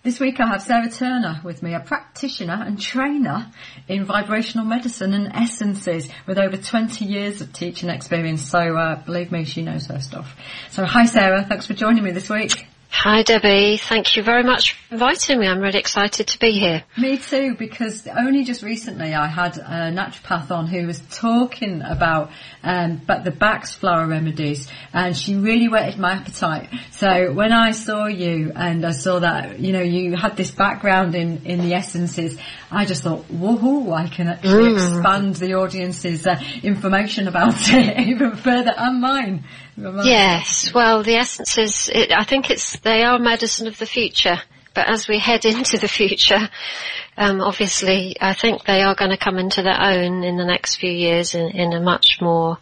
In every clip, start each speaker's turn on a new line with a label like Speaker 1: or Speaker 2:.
Speaker 1: This week I have Sara Turner with me, a practitioner and trainer in vibrational medicine and essences with over 20 years of teaching experience. So believe me, she knows her stuff. So hi Sara, thanks for joining me this week.
Speaker 2: Hi Debbie, thank you very much for inviting me. I'm really excited to be here.
Speaker 1: Me too, because only just recently I had a naturopath on who was talking about the Bach's flower remedies, and she really whetted my appetite. So when I saw you and I saw that, you know, you had this background in the essences, I just thought, woohoo, I can actually expand the audience's information about it even further, and mine.
Speaker 2: Yes, well, the essences, I think they are medicine of the future. But as we head into the future, obviously, I think they are going to come into their own in the next few years in a much more,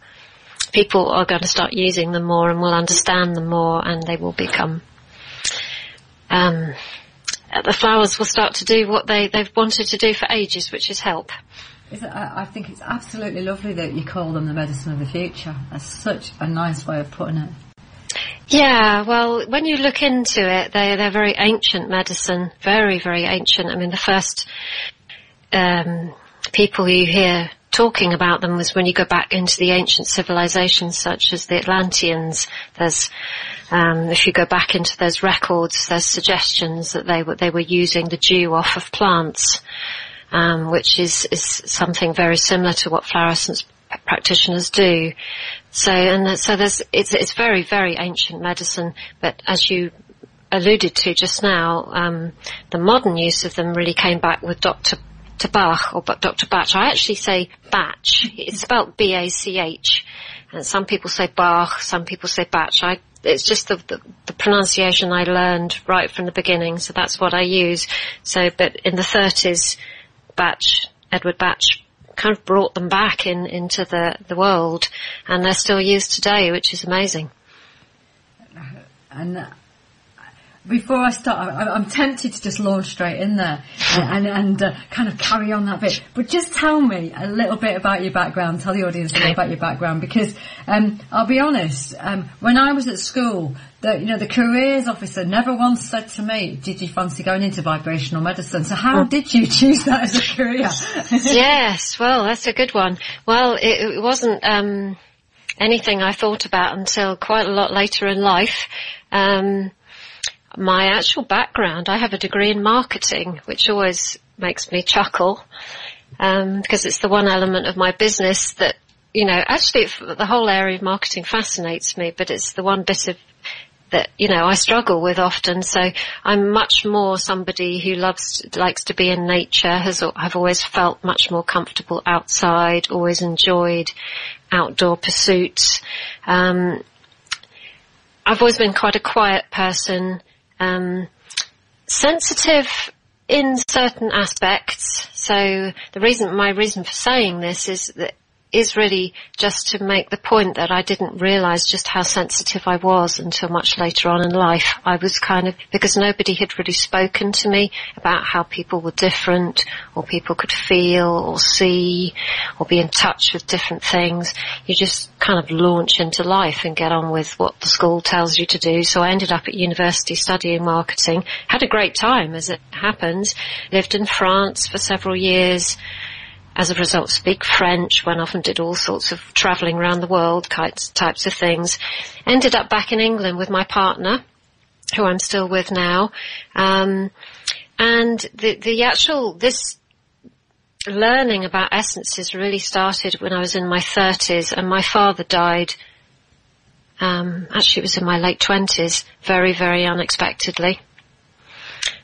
Speaker 2: people are going to start using them more and will understand them more, and they will become, the flowers will start to do what they've wanted to do for ages, which is help.
Speaker 1: I think it's absolutely lovely that you call them the medicine of the future. That's such a nice way of putting it.
Speaker 2: Yeah, well, when you look into it, they're very ancient medicine, very, very ancient. I mean, the first people you hear talking about them was when you go back into the ancient civilizations such as the Atlanteans. There's if you go back into those records, there's suggestions that they were using the dew off of plants. Which is something very similar to what flower essence practitioners do. So it's very, very ancient medicine, but as you alluded to just now, the modern use of them really came back with Dr. Bach, or Dr. Bach. I actually say Bach. It's spelled B-A-C-H. And some people say Bach, some people say Bach. It's just the pronunciation I learned right from the beginning, so that's what I use. So, but in the 30s, Edward Bach kind of brought them back into the world, and they're still used today, which is amazing.
Speaker 1: And before I start, I'm tempted to just launch straight in there and kind of carry on that bit. But just tell me a little bit about your background. Tell the audience a little about your background, because I'll be honest. When I was at school, the careers officer never once said to me, "Did you fancy going into vibrational medicine?" So how did you choose that as a career?
Speaker 2: Yes, well, that's a good one. Well, it wasn't anything I thought about until quite a lot later in life. My actual background, I have a degree in marketing, which always makes me chuckle, because it's the one element of my business that, actually the whole area of marketing fascinates me, but it's the one bit of that, I struggle with often. So I'm much more somebody who likes to be in nature, I've always felt much more comfortable outside, always enjoyed outdoor pursuits. I've always been quite a quiet person, sensitive in certain aspects. So my reason for saying this is really just to make the point that I didn't realise just how sensitive I was until much later on in life. I was because nobody had really spoken to me about how people were different, or people could feel or see or be in touch with different things. You just kind of launch into life and get on with what the school tells you to do. So I ended up at university studying marketing, had a great time as it happens, lived in France for several years. As a result, speak French, went off and did all sorts of travelling around the world, types of things. Ended up back in England with my partner, who I'm still with now. And this learning about essences really started when I was in my 30s, and my father died, actually it was in my late 20s, very, very unexpectedly.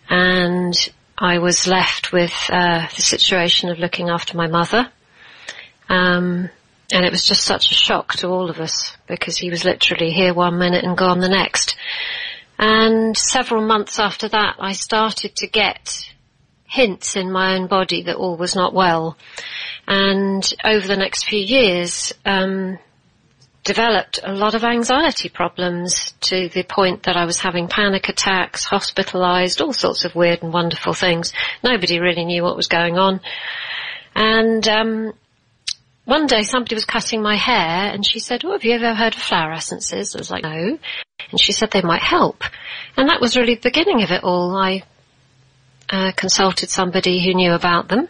Speaker 2: And I was left with the situation of looking after my mother. And it was just such a shock to all of us, because he was literally here one minute and gone the next. And several months after that, I started to get hints in my own body that all was not well. And over the next few years, developed a lot of anxiety problems, to the point that I was having panic attacks, hospitalized, all sorts of weird and wonderful things. Nobody really knew what was going on. And one day somebody was cutting my hair, and she said, "Oh, have you ever heard of flower essences?" I was like, "No." And she said they might help. And that was really the beginning of it all. I consulted somebody who knew about them.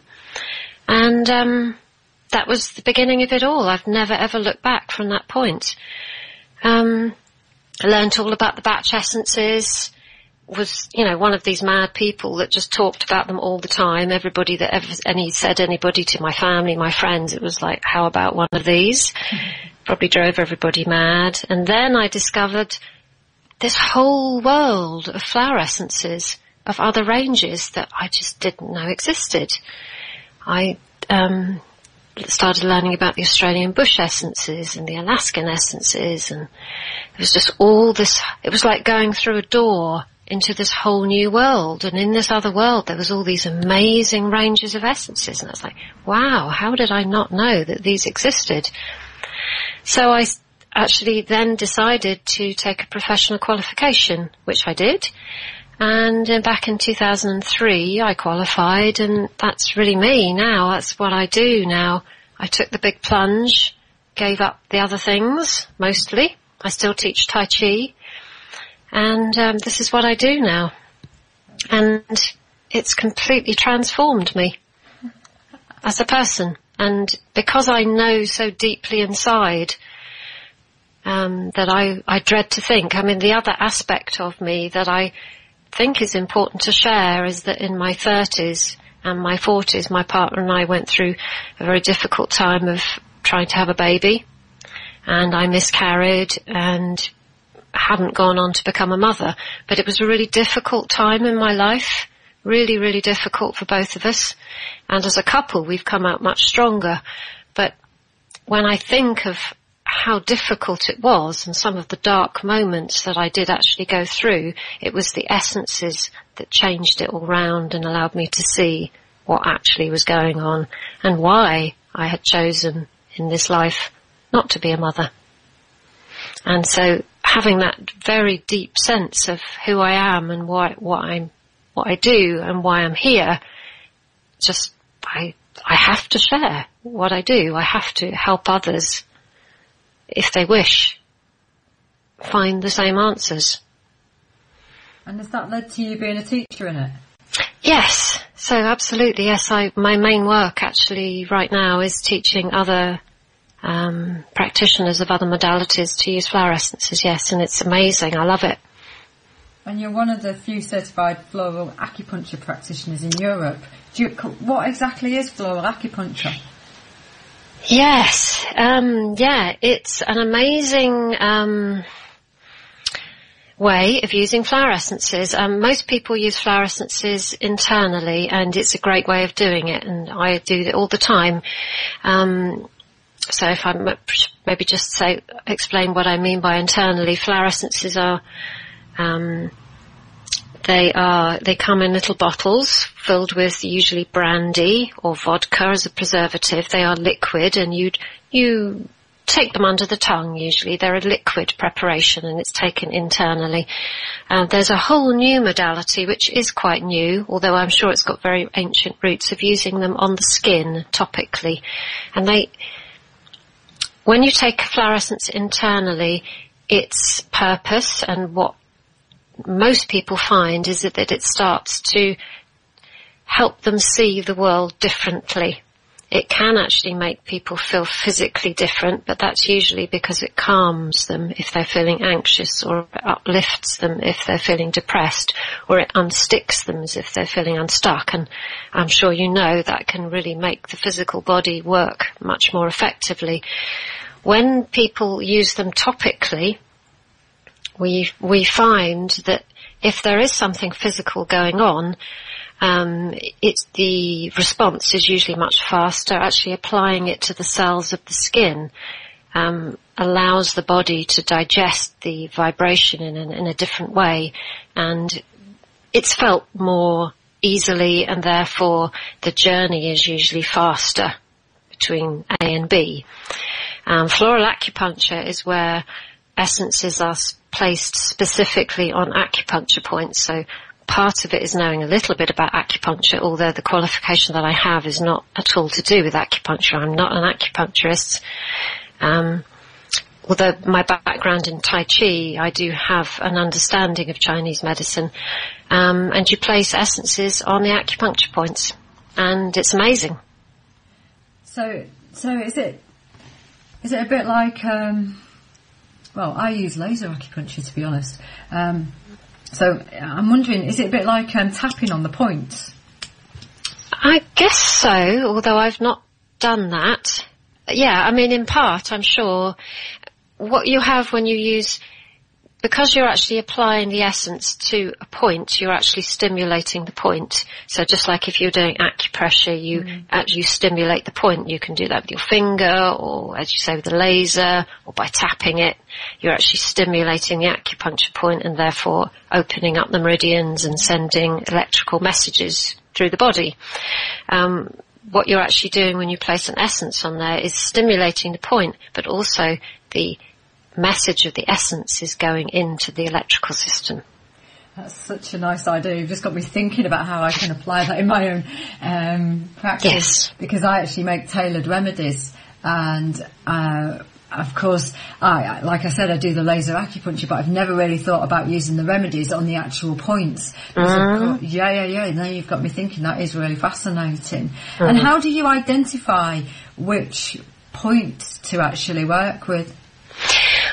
Speaker 2: And that was the beginning of it all. I've never ever looked back from that point. I learned all about the batch essences, was, one of these mad people that just talked about them all the time. Everybody that ever said anybody to my family, my friends, it was like, how about one of these? Probably drove everybody mad. And then I discovered this whole world of flower essences of other ranges that I just didn't know existed. I started learning about the Australian bush essences and the Alaskan essences, and it was just all this, it was like going through a door into this whole new world, and in this other world there was all these amazing ranges of essences, and I was like, wow, how did I not know that these existed? So I actually then decided to take a professional qualification, which I did. And back in 2003, I qualified, and that's really me now. That's what I do now. I took the big plunge, gave up the other things, mostly. I still teach Tai Chi, and this is what I do now. And it's completely transformed me as a person. And because I know so deeply inside that I dread to think, the other aspect of me that I think is important to share is that in my 30s and my 40s, my partner and I went through a very difficult time of trying to have a baby, and I miscarried and hadn't gone on to become a mother. But it was a really difficult time in my life, really, really difficult for both of us. And as a couple, we've come out much stronger. But when I think of how difficult it was and some of the dark moments that I did actually go through, it was the essences that changed it all round and allowed me to see what actually was going on and why I had chosen in this life not to be a mother. And so having that very deep sense of who I am and what I do and why I'm here, just I have to share what I do. I have to help others, if they wish, find the same answers.
Speaker 1: And has that led to you being a teacher in it?
Speaker 2: Yes, so absolutely, yes. My main work actually right now is teaching other practitioners of other modalities to use flower essences, yes, and it's amazing. I love it.
Speaker 1: And you're one of the few certified floral acupuncture practitioners in Europe. What exactly is floral acupuncture?
Speaker 2: Yes, it's an amazing way of using flower essences. Most people use flower essences internally, and it's a great way of doing it, and I do it all the time. So if I maybe just explain what I mean by internally, flower essences are, they come in little bottles filled with usually brandy or vodka as a preservative. They are liquid, and you take them under the tongue usually. They're a liquid preparation, and it's taken internally. There's a whole new modality which is quite new, although I'm sure it's got very ancient roots, of using them on the skin topically. And when you take a flower essence internally, its purpose and what most people find is that it starts to help them see the world differently. It can actually make people feel physically different, but that's usually because it calms them if they're feeling anxious, or it uplifts them if they're feeling depressed, or it unsticks them as if they're feeling unstuck. And I'm sure you know that can really make the physical body work much more effectively. When people use them topically, we find that if there is something physical going on, the response is usually much faster. Actually applying it to the cells of the skin allows the body to digest the vibration in a different way, and it's felt more easily, and therefore the journey is usually faster between A and B. Floral acupuncture is where essences are placed specifically on acupuncture points. So part of it is knowing a little bit about acupuncture, although the qualification that I have is not at all to do with acupuncture. I'm not an acupuncturist. although my background in Tai Chi, I do have an understanding of Chinese medicine. And you place essences on the acupuncture points, and it's amazing.
Speaker 1: So is it a bit like, well, I use laser acupuncture, to be honest. So I'm wondering, is it a bit like tapping on the points?
Speaker 2: I guess so, although I've not done that. Yeah, I mean, in part, I'm sure. What you have when you use, because you're actually applying the essence to a point, you're actually stimulating the point. So just like if you're doing acupressure, you actually stimulate the point. You can do that with your finger, or as you say, with the laser, or by tapping it. You're actually stimulating the acupuncture point and therefore opening up the meridians and sending electrical messages through the body. What you're actually doing when you place an essence on there is stimulating the point, but also the message of the essence is going into the electrical system.
Speaker 1: That's such a nice idea. You've just got me thinking about how I can apply that in my own practice.
Speaker 2: Yes.
Speaker 1: Because I actually make tailored remedies, and of course, like I said, I do the laser acupuncture, but I've never really thought about using the remedies on the actual points. Yeah. Now you've got me thinking. That is really fascinating. And how do you identify which points to actually work with?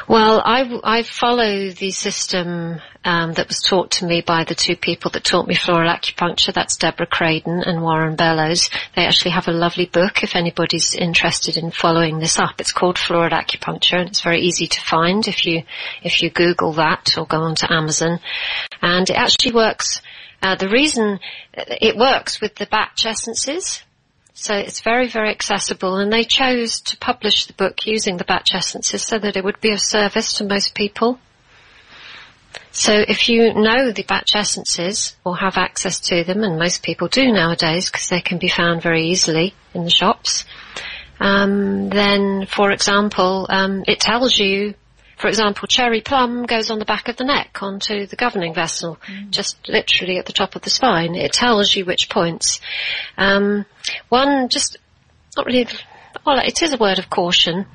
Speaker 2: Well, I follow the system that was taught to me by the two people that taught me floral acupuncture. That's Deborah Craden and Warren Bellows. They actually have a lovely book if anybody's interested in following this up. It's called Floral Acupuncture, and it's very easy to find if you Google that or go onto Amazon. And it actually works. The reason it works with the batch essences. So it's very, very accessible, and they chose to publish the book using the batch essences so that it would be of service to most people. So if you know the batch essences or have access to them, and most people do nowadays because they can be found very easily in the shops, then, for example, it tells you, for example, cherry plum goes on the back of the neck onto the governing vessel, just literally at the top of the spine. It tells you which points. One, just not really, well, it is a word of caution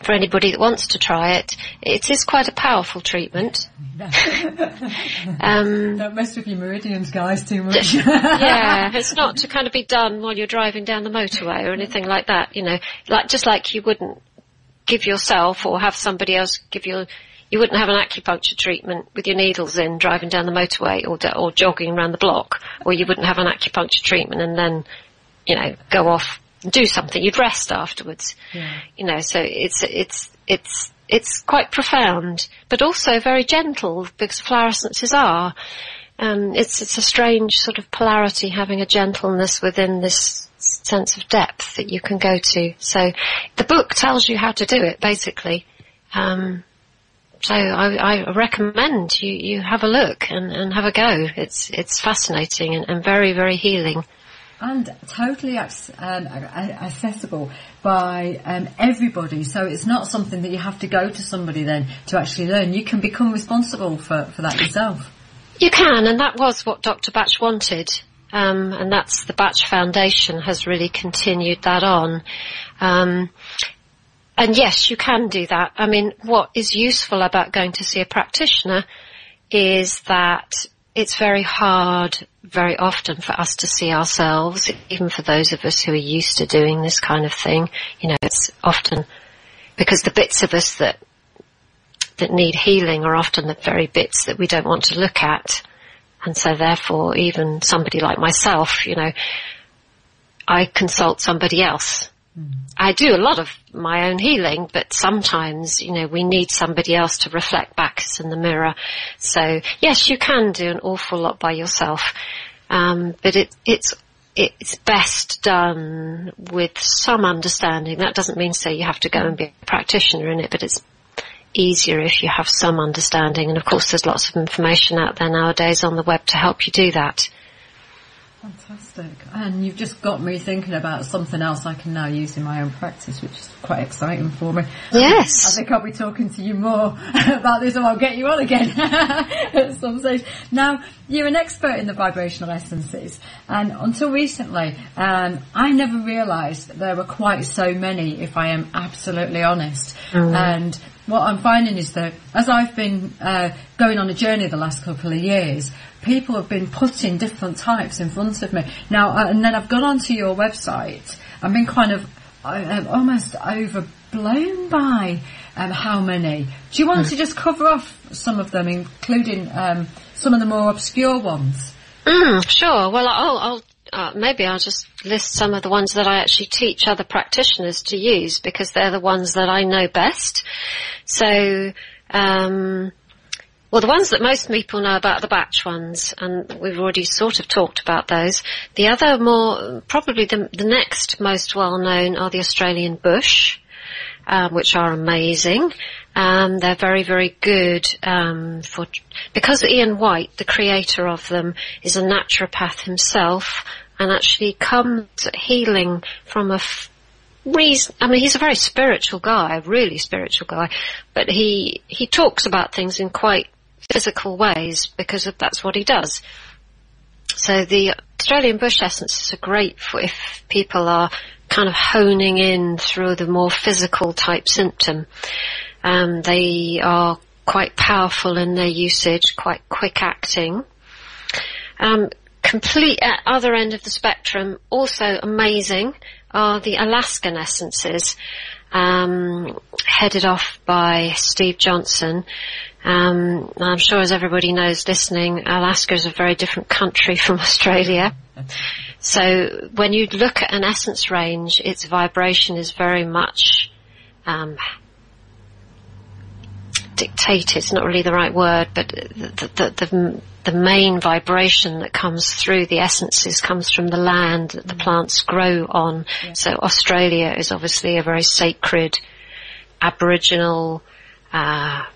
Speaker 2: for anybody that wants to try it. It is quite a powerful treatment.
Speaker 1: Don't mess with your meridians, guys, too much.
Speaker 2: Yeah, it's not to kind of be done while you're driving down the motorway or anything like that, you know, just like you wouldn't give yourself or have somebody else give you wouldn't have an acupuncture treatment with your needles in driving down the motorway or jogging around the block, or you wouldn't have an acupuncture treatment and then, you know, go off and do something. You'd rest afterwards. Yeah. You know, so it's quite profound, but also very gentle, because flower essences are. It's a strange sort of polarity, having a gentleness within this sense of depth that you can go to. So the book tells you how to do it, basically. So I recommend you have a look and have a go. It's fascinating and very, very healing.
Speaker 1: And totally accessible by everybody. So it's not something that you have to go to somebody then to actually learn. You can become responsible for that yourself.
Speaker 2: You can, and that was what Dr. Batch wanted. And that's the Batch Foundation has really continued that on. And yes, you can do that. I mean, what is useful about going to see a practitioner is that it's very hard very often for us to see ourselves, even for those of us who are used to doing this kind of thing. You know, it's often because the bits of us that need healing are often the very bits that we don't want to look at. And so therefore, even somebody like myself, you know, I consult somebody else. I do a lot of my own healing, but sometimes, you know, we need somebody else to reflect back us in the mirror. So yes, you can do an awful lot by yourself. But it's best done with some understanding. That doesn't mean so you have to go and be a practitioner in it, but it's easier if you have some understanding. And of course there's lots of information out there nowadays on the web to help you do that.
Speaker 1: Fantastic. And you've just got me thinking about something else I can now use in my own practice, which is quite exciting for me.
Speaker 2: Yes.
Speaker 1: I think I'll be talking to you more about this, and I'll get you on again at some stage. Now, you're an expert in the vibrational essences, and until recently, I never realised there were quite so many, if I am absolutely honest. And what I'm finding is that as I've been going on a journey the last couple of years, people have been putting different types in front of me. Now, and then I've gone onto your website and been kind of almost overblown by how many. Do you want to just cover off some of them, including some of the more obscure ones?
Speaker 2: Sure. Well, maybe I'll just list some of the ones that I actually teach other practitioners to use, because they're the ones that I know best. So, well, the ones that most people know about are the batch ones, and we've already sort of talked about those. The other probably the next most well-known are the Australian bush, which are amazing. They're very, very good because Ian White, the creator of them, is a naturopath himself, and actually comes at healing from he's a very spiritual guy, a really spiritual guy, but he talks about things in quite physical ways because that's what he does. So the Australian bush essences are great for if people are kind of honing in through the more physical type symptom. They are quite powerful in their usage, quite quick acting. Complete at other end of the spectrum, also amazing, are the Alaskan essences, headed off by Steve Johnson. I'm sure, as everybody knows listening, Alaska is a very different country from Australia. So when you look at an essence range, its vibration is very much dictated. It's not really the right word, but the main vibration that comes through the essences comes from the land that the plants grow on. Yeah. So Australia is obviously a very sacred Aboriginal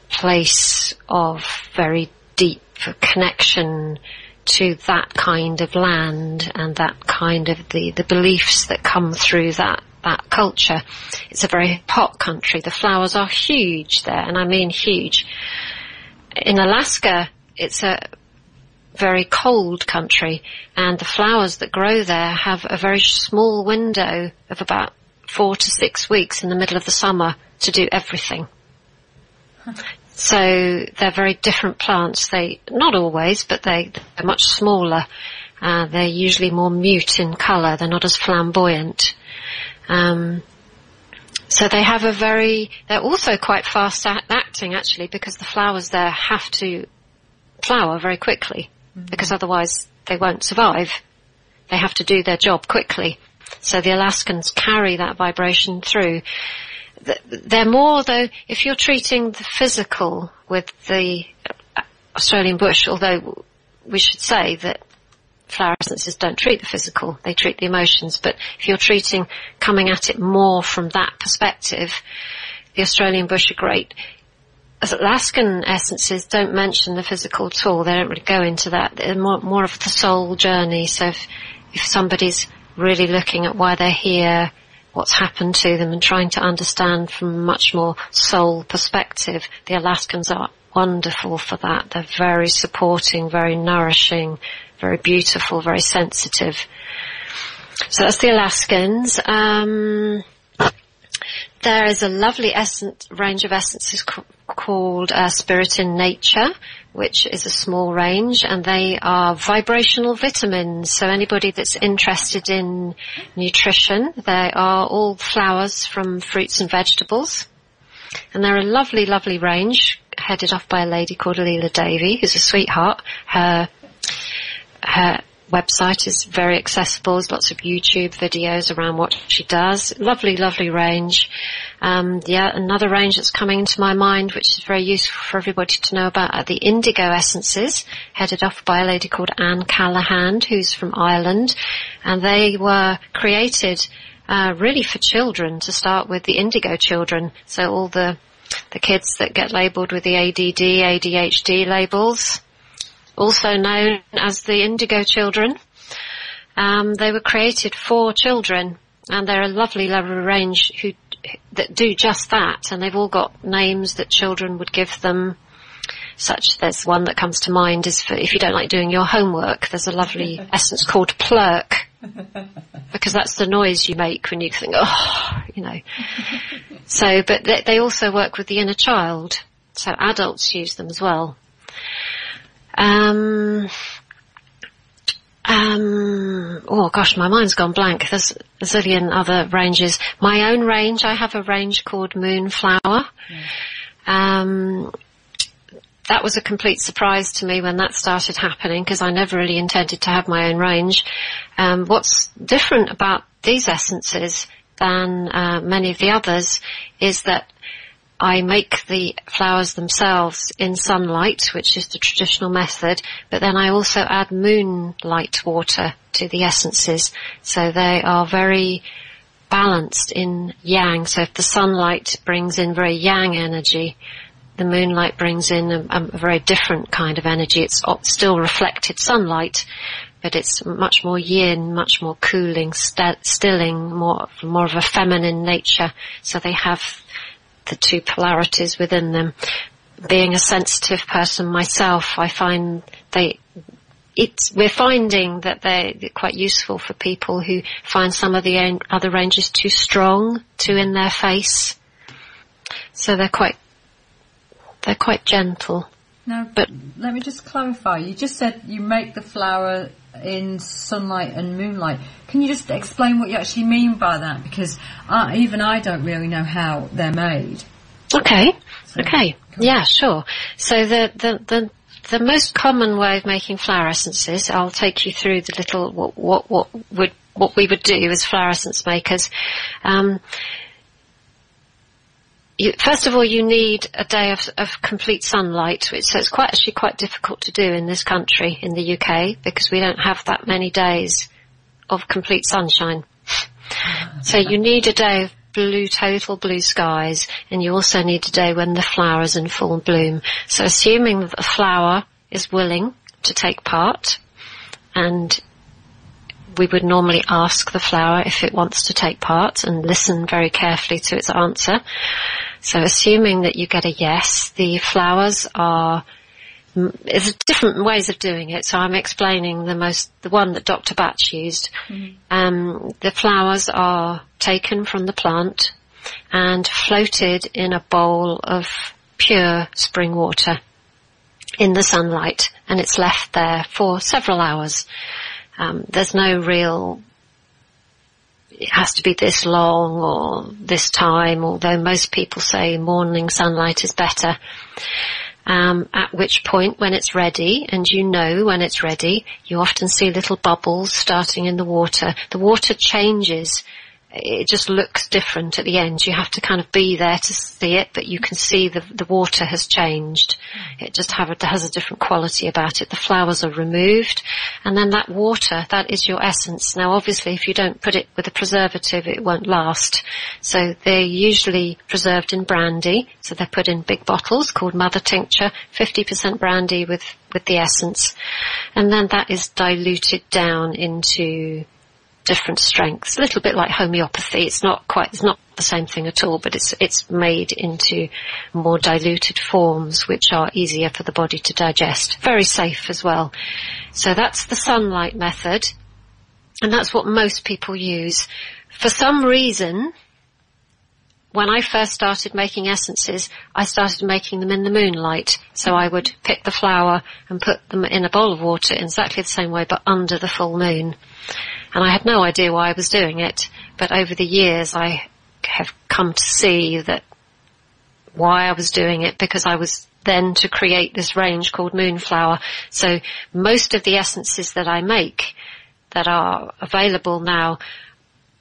Speaker 2: place of very deep connection to that kind of land and that kind of the beliefs that come through that culture. It's a very hot country. The flowers are huge there, and I mean huge. In Alaska, it's a very cold country, and the flowers that grow there have a very small window of about 4 to 6 weeks in the middle of the summer to do everything. So they're very different plants. Not always, but they're much smaller. They're usually more mute in colour. They're not as flamboyant. So they have they're also quite fast acting actually, because the flowers there have to flower very quickly, because otherwise they won't survive. They have to do their job quickly. So the Alaskans carry that vibration through. They're more, though, if you're treating the physical with the Australian bush, although we should say that flower essences don't treat the physical, they treat the emotions, but if you're coming at it more from that perspective, the Australian bush are great. Alaskan essences don't mention the physical at all. They don't really go into that. They're more of the soul journey. So if somebody's really looking at why they're here, what's happened to them, and trying to understand from a much more soul perspective, the Alaskans are wonderful for that. They're very supporting, very nourishing, very beautiful, very sensitive. So that's the Alaskans. There is a lovely range of essences called Spirit in Nature, which is a small range, and they are vibrational vitamins. So anybody that's interested in nutrition, they are all flowers from fruits and vegetables. And they're a lovely, lovely range, headed off by a lady called Leela Davey, who's a sweetheart. Her website is very accessible. There's lots of YouTube videos around what she does. Lovely, lovely range. Another range that's coming into my mind, which is very useful for everybody to know about, are the indigo essences, headed off by a lady called Anne Callahan, who's from Ireland. And they were created really for children, to start with, the indigo children. So all the kids that get labelled with the ADD, ADHD labels, also known as the indigo children. They were created for children, and they're a lovely, lovely range that do just that, and they've all got names that children would give them. There's one that comes to mind is for if you don't like doing your homework. There's a lovely essence called plurk, because that's the noise you make when you think, So, but they also work with the inner child. So adults use them as well. Oh gosh, my mind's gone blank. There's a zillion other ranges. My own range, I have a range called Moonflower. That was a complete surprise to me when that started happening, because I never really intended to have my own range. What's different about these essences than many of the others is that I make the flowers themselves in sunlight, which is the traditional method, but then I also add moonlight water to the essences. So they are very balanced in yang. So if the sunlight brings in very yang energy, the moonlight brings in a very different kind of energy. It's still reflected sunlight, but it's much more yin, much more cooling, stilling, more of a feminine nature. So they have the two polarities within them. Being a sensitive person myself, I find we're finding that they're quite useful for people who find some of the other ranges too strong, too in their face. So they're quite gentle.
Speaker 1: Now, but let me just clarify. You just said you make the flower in sunlight and moonlight. Can you just explain what you actually mean by that? Because even I don't really know how they're made.
Speaker 2: Okay.
Speaker 1: So,
Speaker 2: okay. Cool. Yeah, sure. So the most common way of making flower essences, I'll take you through the little what we would do as flower essence makers. First of all, you need a day of complete sunlight, so it's actually quite difficult to do in this country, in the UK, because we don't have that many days of complete sunshine. So you need a day of total blue skies, and you also need a day when the flower is in full bloom. So assuming that the flower is willing to take part, and we would normally ask the flower if it wants to take part and listen very carefully to its answer. So assuming that you get a yes, the flowers there's different ways of doing it. So I'm explaining the one that Dr. Batch used. Mm-hmm. The flowers are taken from the plant and floated in a bowl of pure spring water in the sunlight, and it's left there for several hours. There's no real, it has to be this long or this time, although most people say morning sunlight is better. At which point, when it's ready, and you know when it's ready, you often see little bubbles starting in the water. The water changes. It just looks different at the end. You have to kind of be there to see it, but you can see the water has changed. It just has a different quality about it. The flowers are removed, and then that water, that is your essence. Now, obviously, if you don't put it with a preservative, it won't last. So they're usually preserved in brandy. So they're put in big bottles called mother tincture, 50% brandy with the essence. And then that is diluted down into different strengths, a little bit like homeopathy. It's not the same thing at all, but it's made into more diluted forms, which are easier for the body to digest. Very safe as well. So that's the sunlight method, and that's what most people use. For some reason, when I first started making essences, I started making them in the moonlight. So I would pick the flower and put them in a bowl of water in exactly the same way, but under the full moon. And I had no idea why I was doing it, but over the years I have come to see that why I was doing it, because I was then to create this range called Moonflower. So most of the essences that I make that are available now,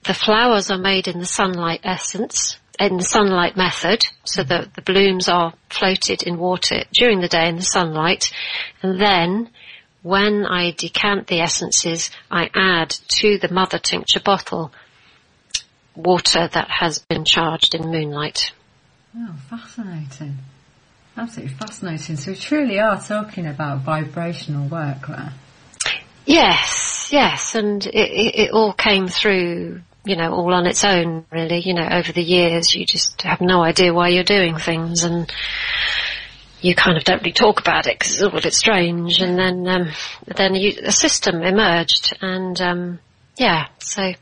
Speaker 2: the flowers are made in the sunlight essence, in the sunlight method, so that the blooms are floated in water during the day in the sunlight, and then when I decant the essences, I add to the mother tincture bottle water that has been charged in moonlight.
Speaker 1: Oh, fascinating. Absolutely fascinating. So we truly are talking about vibrational work there.
Speaker 2: Yes, and it all came through, all on its own, really. Over the years, you just have no idea why you're doing things, and you kind of don't really talk about it because it's all a bit strange. And then a system emerged, and so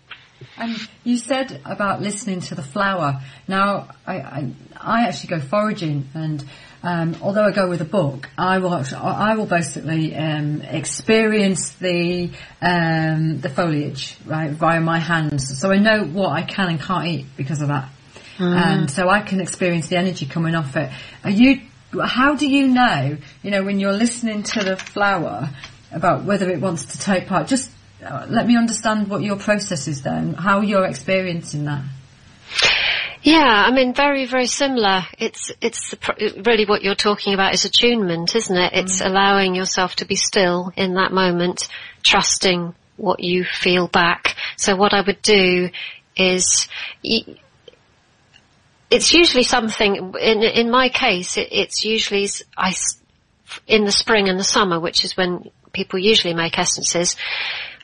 Speaker 1: And you said about listening to the flower. Now, I actually go foraging, and although I go with a book, I will basically experience the foliage, right, via my hands. So I know what I can and can't eat because of that. And so I can experience the energy coming off it. How do you know, when you're listening to the flower about whether it wants to take part? Just let me understand what your process is then, how you're experiencing that.
Speaker 2: Yeah, I mean, very, very similar. It's really what you're talking about is attunement, isn't it? It's allowing yourself to be still in that moment, trusting what you feel back. So what I would do is, it's usually something, in my case, it's usually in the spring and the summer, which is when people usually make essences.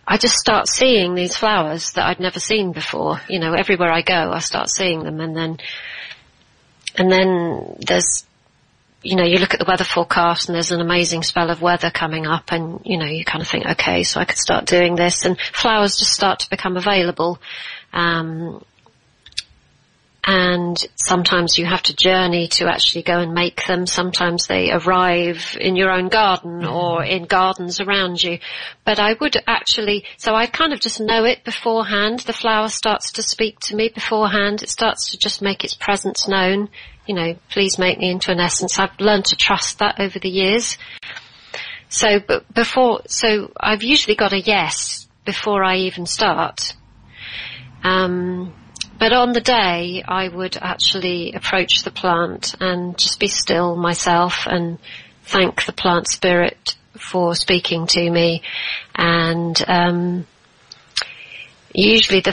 Speaker 2: I just start seeing these flowers that I'd never seen before. Everywhere I go, I start seeing them, and then there's, you look at the weather forecast and there's an amazing spell of weather coming up, and, you kind of think, okay, so I could start doing this, and flowers just start to become available. And sometimes you have to journey to actually go and make them. Sometimes they arrive in your own garden or in gardens around you. But I would actually, so I kind of just know it beforehand. The flower starts to speak to me beforehand. It starts to just make its presence known. Please make me into an essence. I've learned to trust that over the years. So I've usually got a yes before I even start. But on the day, I would actually approach the plant and just be still myself and thank the plant spirit for speaking to me. And usually the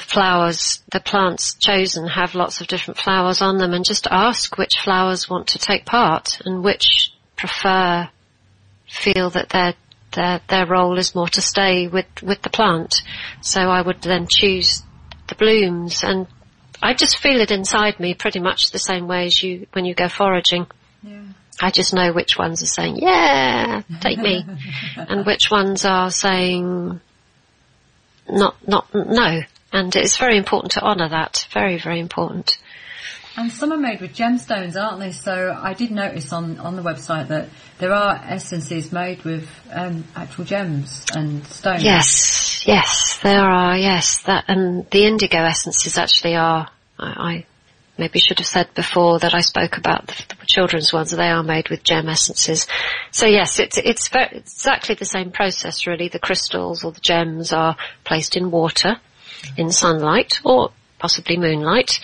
Speaker 2: plants chosen have lots of different flowers on them, and just ask which flowers want to take part and which feel that their role is more to stay with the plant. So I would then choose the blooms, and I just feel it inside me pretty much the same way as when you go foraging. Yeah. I just know which ones are saying, yeah, take me, and which ones are saying not no. And it's very important to honour that. Very, very important.
Speaker 1: And some are made with gemstones, aren't they? So I did notice on the website that there are essences made with actual gems and stones.
Speaker 2: Yes, there are. Yes, and the indigo essences actually are. I maybe should have said before that I spoke about the children's ones. They are made with gem essences. So yes, it's exactly the same process really. The crystals or the gems are placed in water, in sunlight, or possibly moonlight.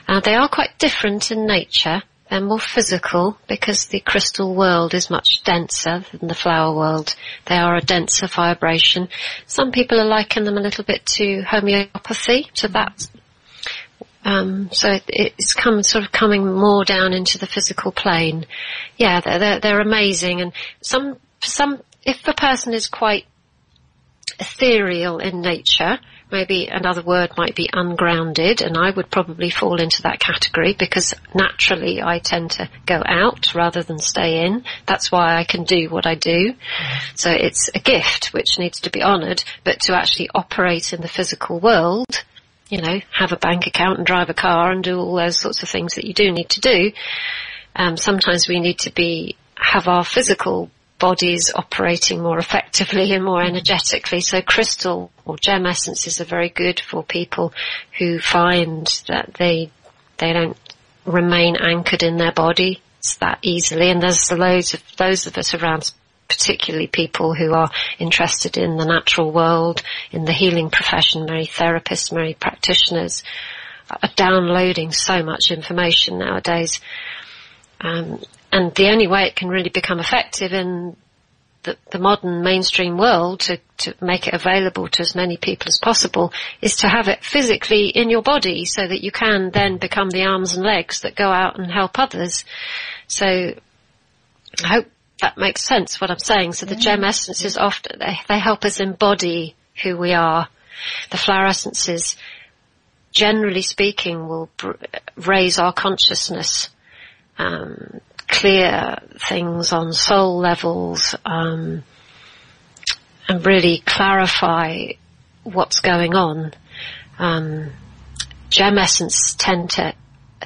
Speaker 2: They are quite different in nature. They're more physical because the crystal world is much denser than the flower world. They are a denser vibration. Some people are liking them a little bit to homeopathy, to that. So it's coming more down into the physical plane. Yeah, they're amazing. And some, if the person is quite ethereal in nature, maybe another word might be ungrounded, and I would probably fall into that category because naturally I tend to go out rather than stay in. That's why I can do what I do. So it's a gift which needs to be honoured, but to actually operate in the physical world, have a bank account and drive a car and do all those sorts of things that you do need to do. Sometimes we need to have our physical bodies operating more effectively and more energetically. So crystal or gem essences are very good for people who find that they don't remain anchored in their body that easily. And there's loads of those of us around, particularly people who are interested in the natural world, in the healing profession, many therapists, many practitioners are downloading so much information nowadays. And the only way it can really become effective in the modern mainstream world to make it available to as many people as possible is to have it physically in your body so that you can then become the arms and legs that go out and help others. So I hope that makes sense what I'm saying. So the gem essences often, they help us embody who we are. The flower essences, generally speaking, will raise our consciousness, clear things on soul levels, and really clarify what's going on. gem essence tend to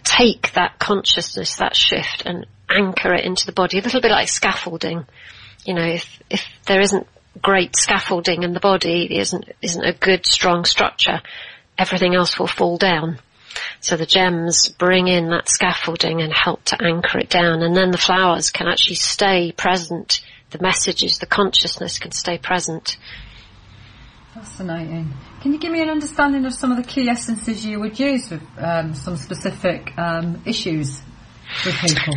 Speaker 2: take that consciousness, that shift, and anchor it into the body, a little bit like scaffolding. You know, if there isn't great scaffolding in the body, isn't a good, strong structure, everything else will fall down. So the gems bring in that scaffolding and help to anchor it down, and then the flowers can actually stay present. The messages, the consciousness can stay present.
Speaker 1: Fascinating. Can you give me an understanding of some of the key essences you would use with some specific issues with people?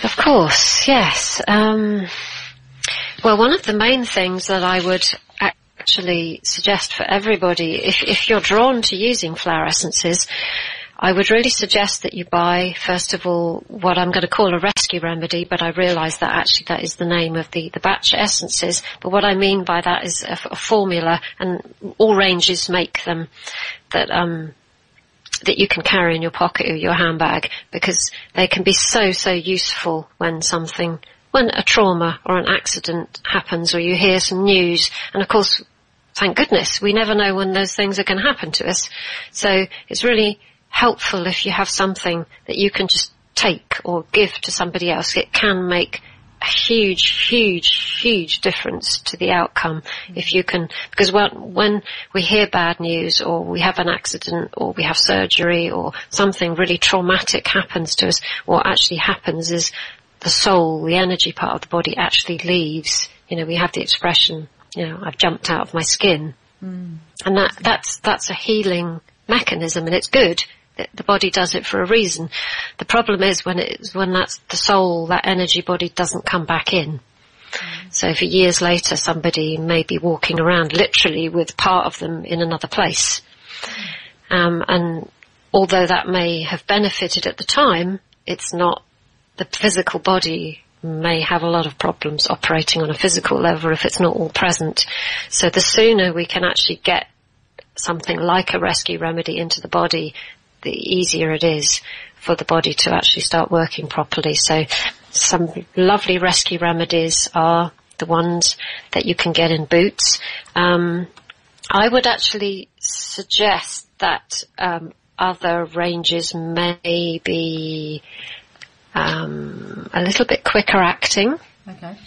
Speaker 2: Of course, yes. Well, one of the main things that I would actually suggest for everybody, if you're drawn to using flower essences, I would really suggest that you buy, first of all, what I'm going to call a rescue remedy, but I realise that actually that is the name of the batch essences. But what I mean by that is a formula, and all ranges make them, that you can carry in your pocket or your handbag, because they can be so useful when a trauma or an accident happens, or you hear some news. And of course, thank goodness, we never know when those things are going to happen to us. So it's really helpful if you have something that you can just take or give to somebody else. It can make a huge difference to the outcome if you can, because when we hear bad news, or we have an accident, or we have surgery, or something really traumatic happens to us, what actually happens is the soul, the energy part of the body actually leaves. You know, we have the expression, you know, I've jumped out of my skin. And that's a healing mechanism, and it's good. The body does it for a reason. The problem is when that's the soul, that energy body doesn't come back in. So for years later, somebody may be walking around literally with part of them in another place. And although that may have benefited at the time, it's not, the physical body may have a lot of problems operating on a physical level if it's not all present. So the sooner we can actually get something like a rescue remedy into the body, the easier it is for the body to actually start working properly. So some lovely rescue remedies are the ones that you can get in Boots. I would actually suggest that other ranges may be a little bit quicker acting.
Speaker 1: Okay.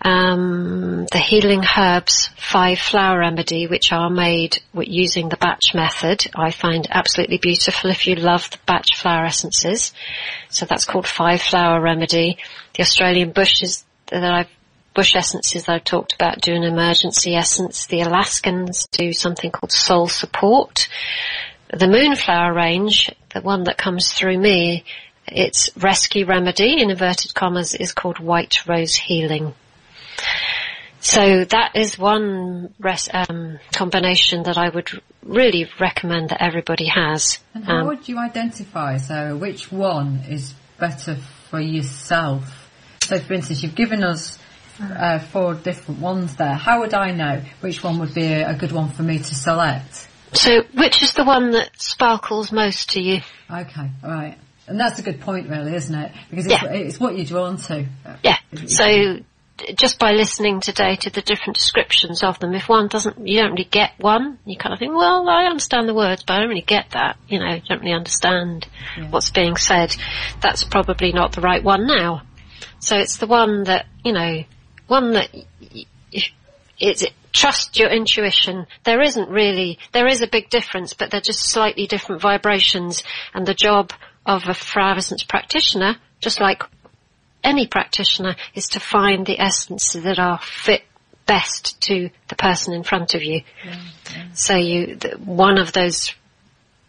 Speaker 2: The Healing Herbs 5 flower remedy, which are made using the batch method, I find absolutely beautiful if you love the batch flower essences. So that's called 5 flower remedy. The Australian bush essences that I've talked about do an emergency essence. The Alaskans do something called soul support. The Moonflower range, the one that comes through me, its rescue remedy, in inverted commas, is called White Rose Healing. So that is one combination that I would really recommend that everybody has.
Speaker 1: And how would you identify, so which one is better for yourself? So for instance, you've given us 4 different ones there. How would I know which one would be a good one for me to select?
Speaker 2: So which is the one that sparkles most to you?
Speaker 1: Okay, all right. And that's a good point, really, isn't it? Because it's what you're drawn to.
Speaker 2: Yeah. So just by listening today to the different descriptions of them, if one you don't really get one, you kind of think, well, I understand the words, but I don't really get that. You know, don't really understand what's being said. That's probably not the right one now. So it's the one that, trust your intuition. There is a big difference, but they're just slightly different vibrations, and the job of a flower essence practitioner, just like any practitioner, is to find the essences that are fit best to the person in front of you. So one of those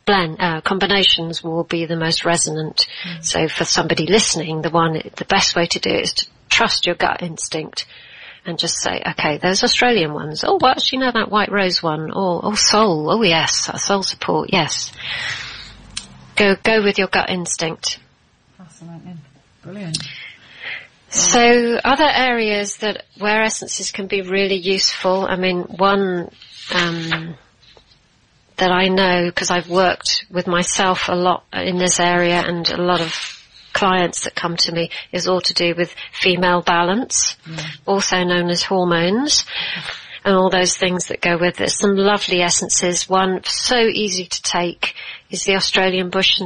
Speaker 2: combinations will be the most resonant. So for somebody listening, the best way to do it is to trust your gut instinct and just say, okay, those Australian ones. Oh, well, actually, no, that White Rose one. Oh, soul. Oh, yes, soul support. Yes. Go with your gut instinct.
Speaker 1: Fascinating. Brilliant.
Speaker 2: So other areas where essences can be really useful, I mean, one that I know, because I've worked with myself a lot in this area, and a lot of clients that come to me, is all to do with female balance, also known as hormones. and all those things that go with it. Some lovely essences. One so easy to take is the Australian Bush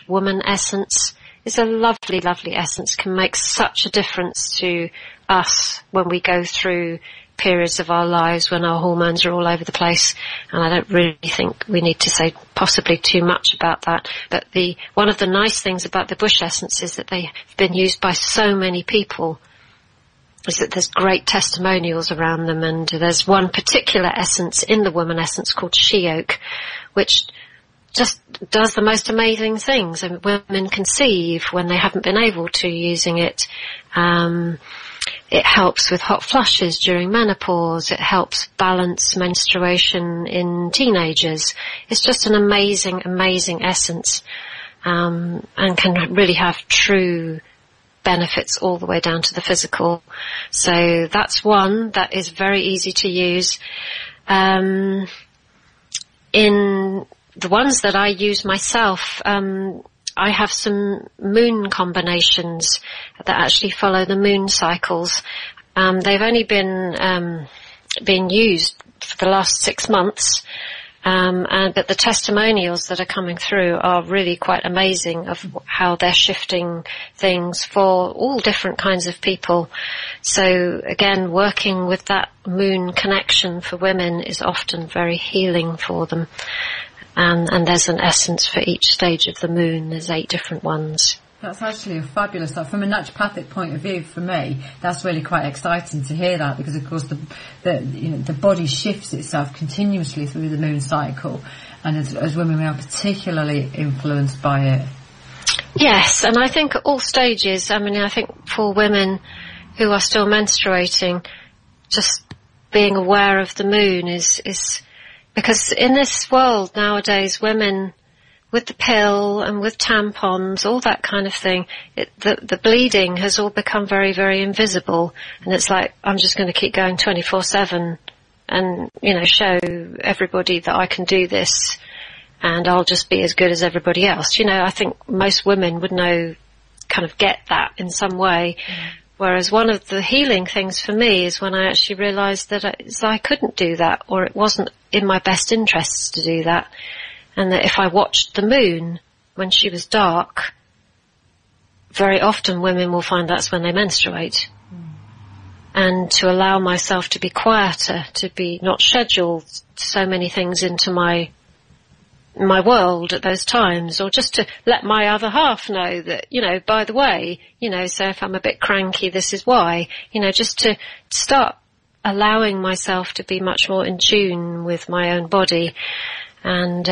Speaker 2: Woman Essence. It's a lovely, lovely essence, can make such a difference to us when we go through periods of our lives when our hormones are all over the place. And I don't really think we need to say possibly too much about that. But one of the nice things about the bush essence is that they've been used by so many people, is that there's great testimonials around them. And there's one particular essence in the woman essence called she oak, which just does the most amazing things. And women conceive when they haven't been able to using it. It helps with hot flushes during menopause. It helps balance menstruation in teenagers. It's just an amazing, amazing essence, and can really have true benefits all the way down to the physical. So that's one that is very easy to use. In the ones that I use myself, I have some moon combinations that actually follow the moon cycles. They've only been used for the last 6 months, but the testimonials that are coming through are really quite amazing of how they're shifting things for all different kinds of people. So again, working with that moon connection for women is often very healing for them. And there's an essence for each stage of the moon. There's 8 different ones.
Speaker 1: That's actually a fabulous thought. From a naturopathic point of view, for me, that's really quite exciting to hear that, because of course the body shifts itself continuously through the moon cycle, and as women we are particularly influenced by it.
Speaker 2: Yes, and I think at all stages, I think for women who are still menstruating, just being aware of the moon is because in this world nowadays, women with the pill and with tampons, all that kind of thing, the bleeding has all become very, very invisible. And it's like, I'm just going to keep going 24/7 and, show everybody that I can do this and I'll just be as good as everybody else. I think most women would get that in some way. Whereas one of the healing things for me is when I actually realised that I couldn't do that, or it wasn't in my best interests to do that. And that if I watched the moon when she was dark, very often women will find that's when they menstruate. And to allow myself to be quieter, to be not scheduled so many things into my world at those times, or just to let my other half know that, by the way, so if I'm a bit cranky, this is why, just to start allowing myself to be much more in tune with my own body. And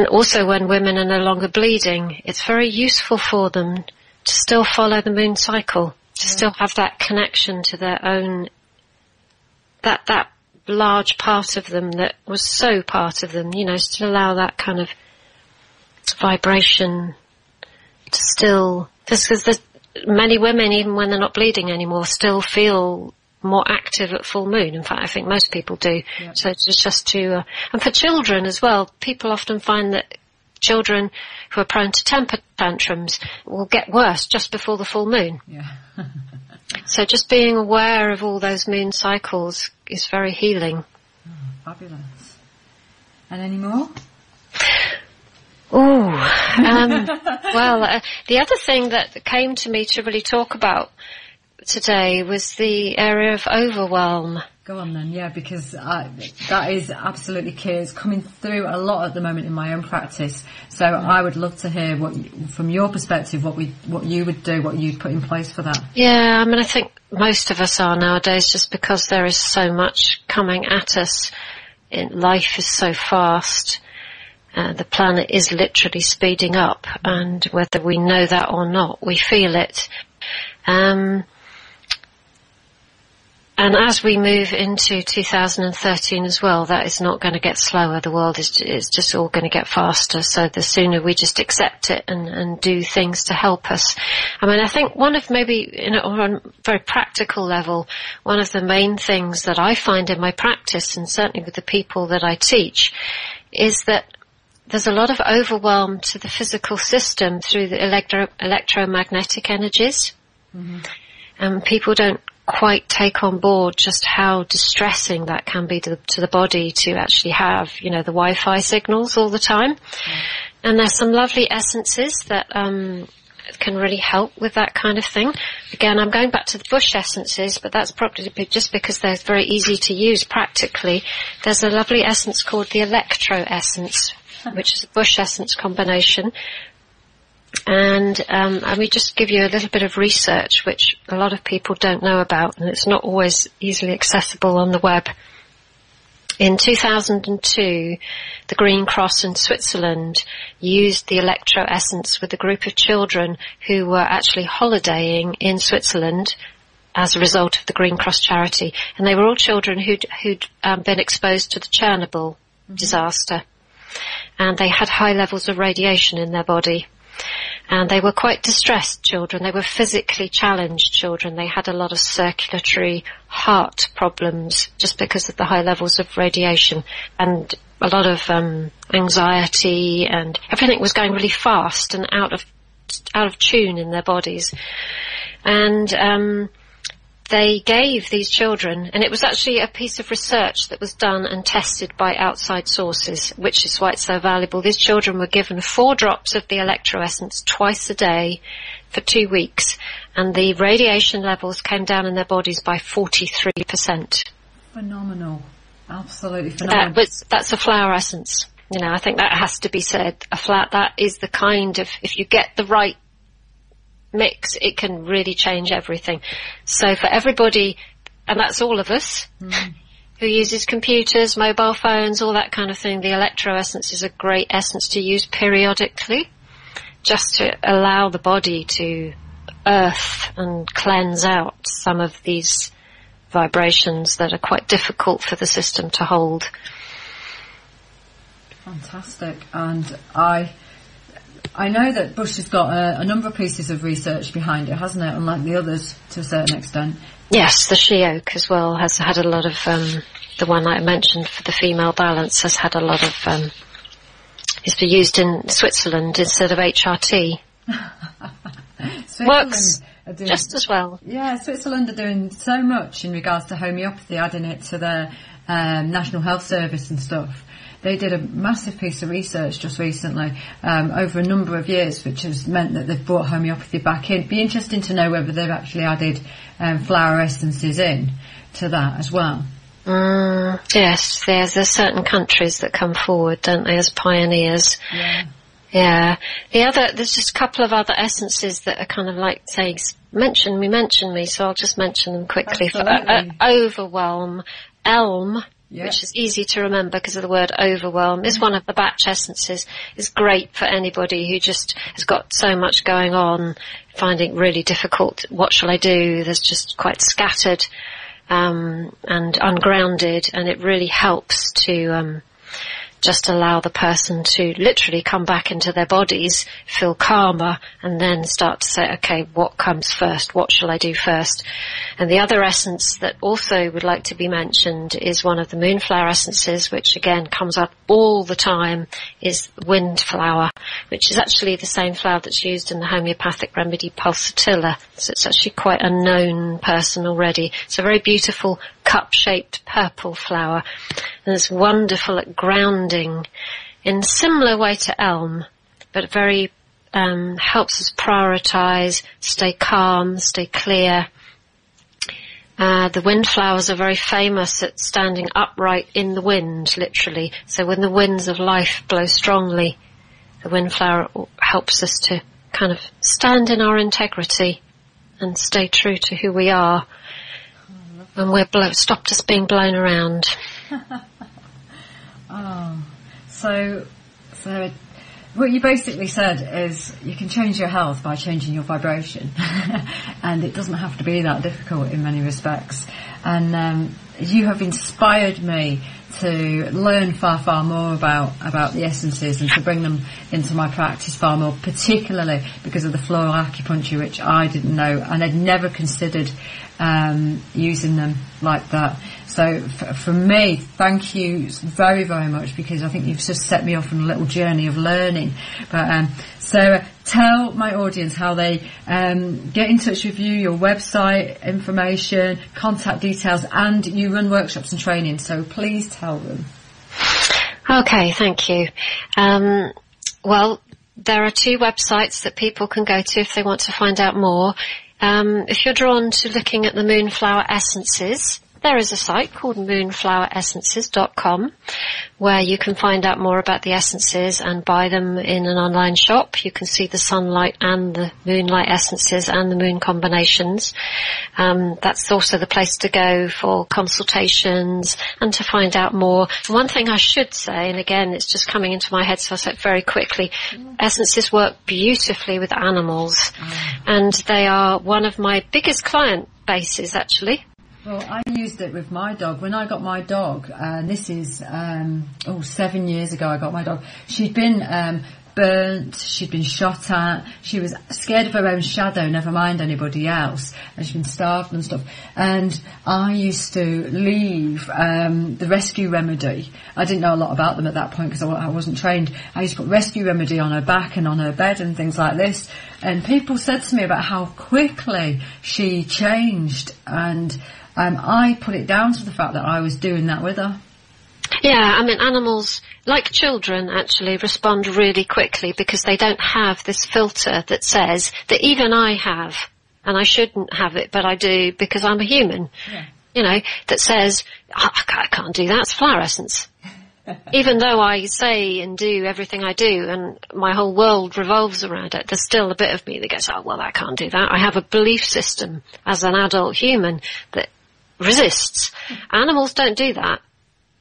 Speaker 2: also when women are no longer bleeding, it's very useful for them to still follow the moon cycle, to still have that connection to their own, that large part of them that was so part of them, to allow that kind of vibration to still, because there's many women, even when they're not bleeding anymore, still feel more active at full moon. In fact, I think most people do. Yep. So it's just to, and for children as well, people often find that children who are prone to temper tantrums will get worse just before the full moon. Yeah. So just being aware of all those moon cycles is very healing.
Speaker 1: Oh, fabulous. And any more?
Speaker 2: The other thing that came to me to really talk about today was the area of overwhelm.
Speaker 1: Go on then, yeah, because that is absolutely key. It's coming through a lot at the moment in my own practice. So I would love to hear from your perspective, what you would do, what you'd put in place for that.
Speaker 2: Yeah, I think most of us are nowadays, just because there is so much coming at us. Life is so fast. The planet is literally speeding up, and whether we know that or not, we feel it. And as we move into 2013 as well, that is not going to get slower. The world is just all going to get faster. So the sooner we just accept it and do things to help us. I think one of maybe, on a very practical level, one of the main things that I find in my practice, and certainly with the people that I teach, is that there's a lot of overwhelm to the physical system through the electromagnetic energies. Mm-hmm. And people don't quite take on board just how distressing that can be to the body to actually have, the Wi-Fi signals all the time. And there's some lovely essences that can really help with that kind of thing. Again, I'm going back to the bush essences, but that's probably just because they're very easy to use practically. There's a lovely essence called the electro essence, which is a bush essence combination. And let me just give you a little bit of research, which a lot of people don't know about, and it's not always easily accessible on the web. In 2002, the Green Cross in Switzerland used the electro essence with a group of children who were actually holidaying in Switzerland as a result of the Green Cross charity. And they were all children who'd been exposed to the Chernobyl disaster. And they had high levels of radiation in their body. And they were quite distressed children. They were physically challenged children. They had a lot of circulatory heart problems just because of the high levels of radiation, and a lot of anxiety, and everything was going really fast and out of tune in their bodies. And they gave these children, and it was actually a piece of research that was done and tested by outside sources, which is why it's so valuable. These children were given 4 drops of the electro essence twice a day for 2 weeks, and the radiation levels came down in their bodies by 43%.
Speaker 1: Phenomenal. Absolutely phenomenal.
Speaker 2: That's a flower essence. I think that has to be said. That is the kind of, if you get the right mix, it can really change everything. So for everybody, and that's all of us, who uses computers, mobile phones, all that kind of thing, the electro essence is a great essence to use periodically, just to allow the body to earth and cleanse out some of these vibrations that are quite difficult for the system to hold.
Speaker 1: Fantastic. And I know that Bush has got a number of pieces of research behind it, hasn't it? Unlike the others, to a certain extent.
Speaker 2: Yes, the she oak as well has had a lot of, the one I mentioned for the female balance has had a lot of, it's been used in Switzerland instead of HRT. Works just as well.
Speaker 1: Yeah, Switzerland are doing so much in regards to homeopathy, adding it to their National Health Service and stuff. They did a massive piece of research just recently, over a number of years, which has meant that they've brought homeopathy back in. It'd be interesting to know whether they've actually added flower essences in to that as well.
Speaker 2: Yes, there's certain countries that come forward, don't they, as pioneers. Yeah. There's just a couple of other essences that are kind of like saying, mention me, so I'll just mention them quickly. Overwhelm, elm, which is easy to remember because of the word overwhelm, is one of the batch essences. Is great for anybody who just has got so much going on, finding it really difficult. What shall I do? There's just quite scattered and ungrounded, and it really helps to just allow the person to literally come back into their bodies, feel calmer, and then start to say, okay, what comes first? What shall I do first? And the other essence that also would like to be mentioned is one of the moonflower essences, which again comes up all the time, is windflower, which is actually the same flower that's used in the homeopathic remedy pulsatilla. So it's actually quite a known person already. It's a very beautiful cup-shaped purple flower, and it's wonderful at grounding in a similar way to elm, but very helps us prioritize, stay calm, stay clear. The windflowers are very famous at standing upright in the wind, literally. So when the winds of life blow strongly, the windflower helps us to kind of stand in our integrity and stay true to who we are. And stopped us being blown around.
Speaker 1: So what you basically said is you can change your health by changing your vibration, and it doesn't have to be that difficult in many respects. And you have inspired me to learn far more about the essences and to bring them into my practice far more, particularly because of the floral acupuncture, which I didn't know and had never considered using them like that. So for me, thank you very much, because I think you've just set me off on a little journey of learning. But Sarah, tell my audience how they get in touch with you, your website information, contact details, and you run workshops and training, so please tell them.
Speaker 2: Okay, thank you. Well, there are 2 websites that people can go to if they want to find out more. If you're drawn to looking at the Moonflower Essences, there is a site called moonfloweressences.com where you can find out more about the essences and buy them in an online shop. You can see the sunlight and the moonlight essences and the moon combinations. That's also the place to go for consultations and to find out more. One thing I should say, and again, it's just coming into my head, so I'll say it very quickly, essences work beautifully with animals, and they are one of my biggest client bases, actually.
Speaker 1: Well, I used it with my dog. When I got my dog, this is 7 years ago I got my dog, she'd been burnt, she'd been shot at, she was scared of her own shadow, never mind anybody else, and she'd been starved and stuff. And I used to leave the rescue remedy. I didn't know a lot about them at that point because I wasn't trained. I used to put rescue remedy on her back and on her bed and things like this. And people said to me about how quickly she changed, and I put it down to the fact that I was doing that with her.
Speaker 2: Yeah, I mean, animals, like children, actually respond really quickly because they don't have this filter that says, that even I have, and I shouldn't have it, but I do because I'm a human, that says, I can't do that, it's flower essence. Even though I say and do everything I do and my whole world revolves around it, there's still a bit of me that goes, oh, well, I can't do that. I have a belief system as an adult human that resists. Animals don't do that.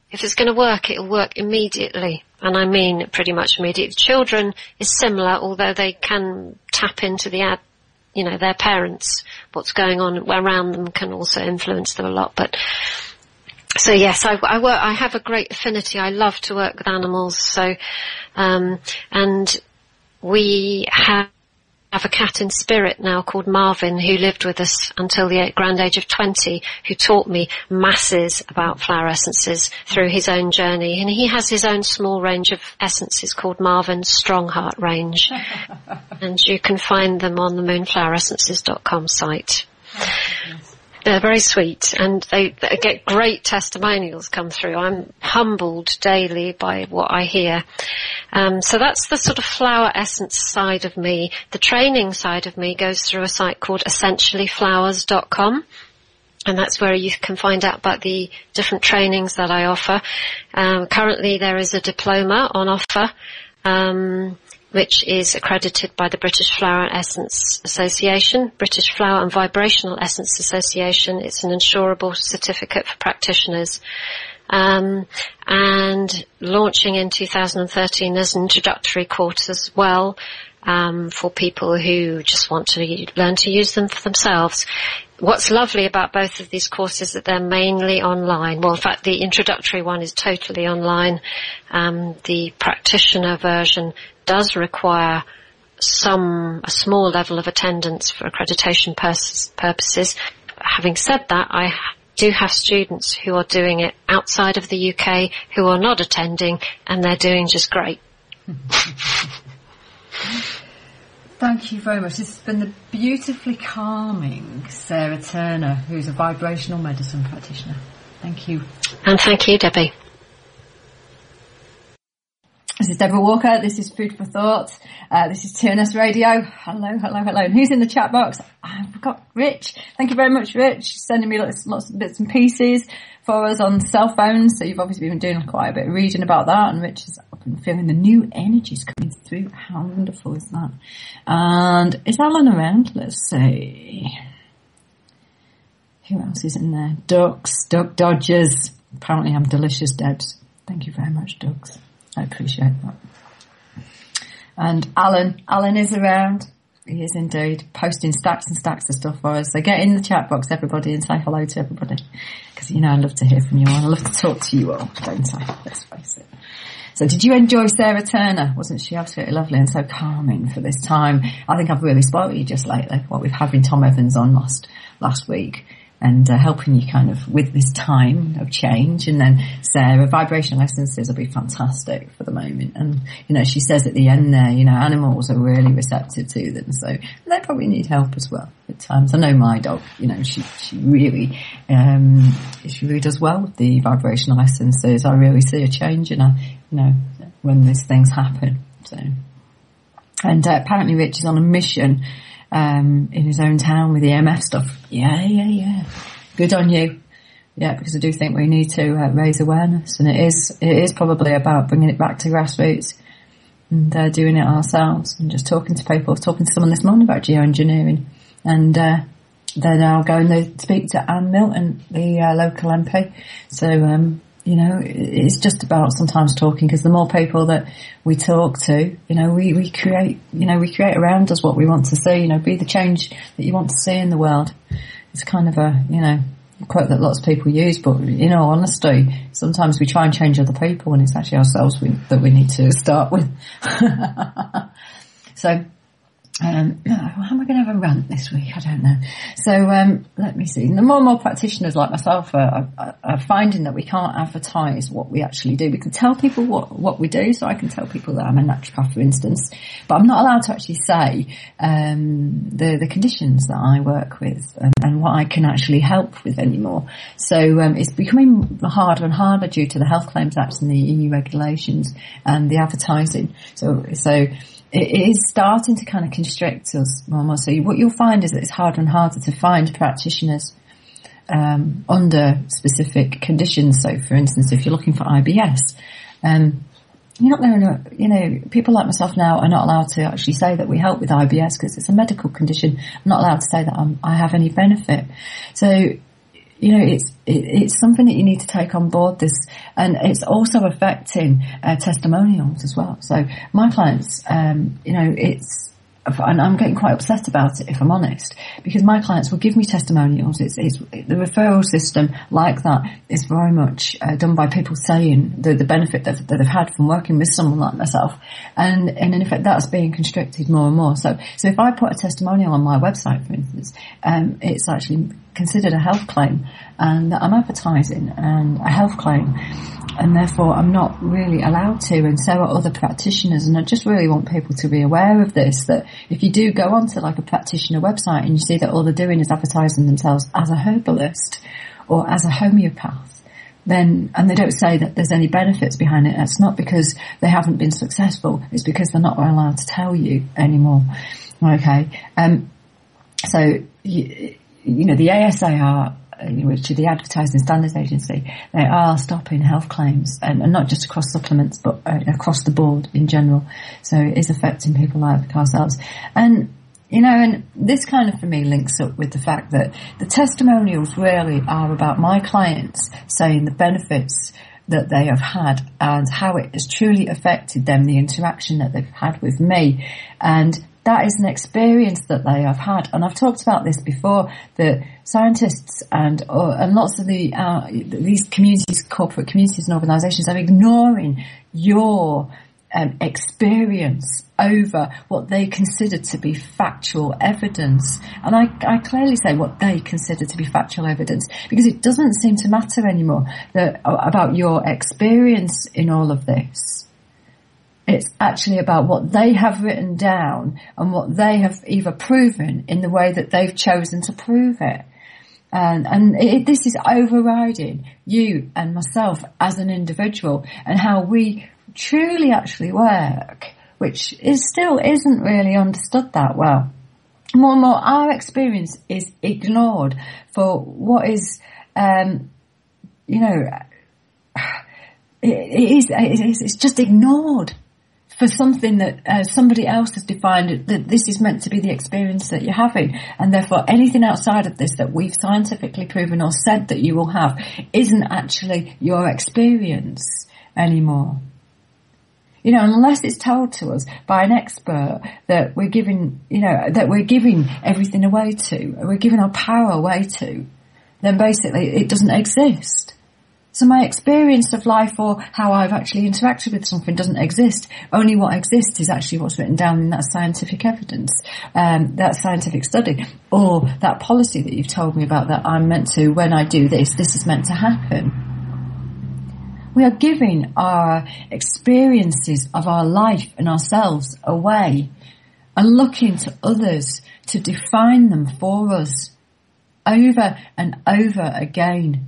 Speaker 2: If it's going to work, it'll work immediately. And I mean pretty much immediately. Children is similar, although they can tap into their parents. What's going on around them can also influence them a lot. But so yes, I have a great affinity. I love to work with animals. So, and we have a cat in spirit now called Marvin, who lived with us until the grand age of 20, who taught me masses about flower essences through his own journey. And he has his own small range of essences called Marvin's Strong Heart range. And you can find them on the moonfloweressences.com site. They're very sweet, and they get great testimonials come through. I'm humbled daily by what I hear. So that's the sort of flower essence side of me. The training side of me goes through a site called essentiallyflowers.com. And that's where you can find out about the different trainings that I offer. Currently there is a diploma on offer, which is accredited by the British Flower and Essence Association, British Flower and Vibrational Essence Association. It's an insurable certificate for practitioners. And launching in 2013 as an introductory course as well, for people who just want to learn to use them for themselves. What's lovely about both of these courses is that they're mainly online. Well, in fact, the introductory one is totally online. The practitioner version does require a small level of attendance for accreditation purposes. Having said that, I do have students who are doing it outside of the UK who are not attending, and they're doing just great.
Speaker 1: Thank you very much. This has been the beautifully calming Sara Turner, who's a vibrational medicine practitioner. Thank you.
Speaker 2: And thank you, Debbie.
Speaker 1: This is Deborah Walker. This is Food for Thought. This is TNS Radio. Hello, hello, hello. And who's in the chat box? I've got Rich. Thank you very much, Rich. Sending me lots of bits and pieces for us on cell phones. So you've obviously been doing quite a bit of reading about that. And Rich has been feeling the new energies coming through. How wonderful is that? And is Alan around? Let's see. Who else is in there? Duck Dodgers. Apparently I'm delicious, Debs. Thank you very much, Ducks. I appreciate that. And Alan is around. He is indeed, posting stacks and stacks of stuff for us. So get in the chat box, everybody, and say hello to everybody. Because, I love to hear from you all. I love to talk to you all, don't I? Let's face it. So did you enjoy Sara Turner? Wasn't she absolutely lovely and so calming for this time? I think I've really spoiled you just lately. What with having Tom Evans on last week. and helping you kind of with this time of change. And then Sara, vibrational essences will be fantastic for the moment. And, she says at the end there, animals are really receptive to them. So they probably need help as well at times. I know my dog, she really does well with the vibrational essences. I really see a change in her, when these things happen. So, and apparently Rich is on a mission in his own town with the EMF stuff. Yeah. Good on you. Yeah, because I do think we need to raise awareness, and it is probably about bringing it back to grassroots and doing it ourselves, and just talking to people. I was talking to someone this morning about geoengineering, and they're now going to speak to Anne Milton, the local MP. So, it's just about sometimes talking, because the more people that we talk to, we create around us what we want to see, be the change that you want to see in the world. It's kind of a quote that lots of people use, but in all honesty, sometimes we try and change other people, and it's actually ourselves that we need to start with. So, how am I going to have a rant this week? I don't know. So, let me see. The more and more practitioners like myself are finding that we can't advertise what we actually do. We can tell people what we do, so I can tell people that I'm a naturopath, for instance, but I'm not allowed to actually say the conditions that I work with and what I can actually help with anymore. So, it's becoming harder and harder due to the Health Claims Act and the EU regulations and the advertising. So it is starting to kind of constrict us more and more. So what you'll find is that it's harder and harder to find practitioners under specific conditions. So, for instance, if you're looking for IBS, you're not going to, people like myself now are not allowed to actually say that we help with IBS because it's a medical condition. I'm not allowed to say that I have any benefit. So, it's something that you need to take on board this, and it's also affecting testimonials as well. So my clients, and I'm getting quite upset about it, if I'm honest, because my clients will give me testimonials. It's the referral system like that is very much done by people saying the benefit that they've had from working with someone like myself, and in effect that's being constricted more and more. So if I put a testimonial on my website, for instance, it's actually considered a health claim, and I'm advertising a health claim, and therefore I'm not really allowed to, and so are other practitioners. And I just really want people to be aware of this, that if you do go onto like a practitioner website and you see that all they're doing is advertising themselves as a herbalist or as a homeopath, then, and they don't say that there's any benefits behind it, that's not because they haven't been successful, it's because they're not allowed to tell you anymore. Okay. So, the ASAR, which is the Advertising Standards Agency, they are stopping health claims, and not just across supplements, but across the board in general. So it is affecting people like ourselves. And, and this kind of for me links up with the fact that the testimonials really are about my clients saying the benefits that they have had and how it has truly affected them, the interaction that they've had with me. And that is an experience that they have had. And I've talked about this before, that scientists and lots of these communities, corporate communities and organisations are ignoring your experience over what they consider to be factual evidence. And I clearly say what they consider to be factual evidence, because it doesn't seem to matter anymore about your experience in all of this. It's actually about what they have written down and what they have either proven in the way that they've chosen to prove it. This is overriding you and myself as an individual and how we truly actually work, which still isn't really understood that well. More and more, our experience is ignored for what is, it's just ignored for something that somebody else has defined, that this is meant to be the experience that you're having, and therefore anything outside of this that we've scientifically proven or said that you will have isn't actually your experience anymore. Unless it's told to us by an expert that we're giving, that we're giving everything away to, we're giving our power away to, then basically it doesn't exist. So my experience of life or how I've actually interacted with something doesn't exist. Only what exists is actually what's written down in that scientific evidence, that scientific study, or that policy that you've told me about that I'm meant to, when I do this, this is meant to happen. We are giving our experiences of our life and ourselves away and looking to others to define them for us over and over again.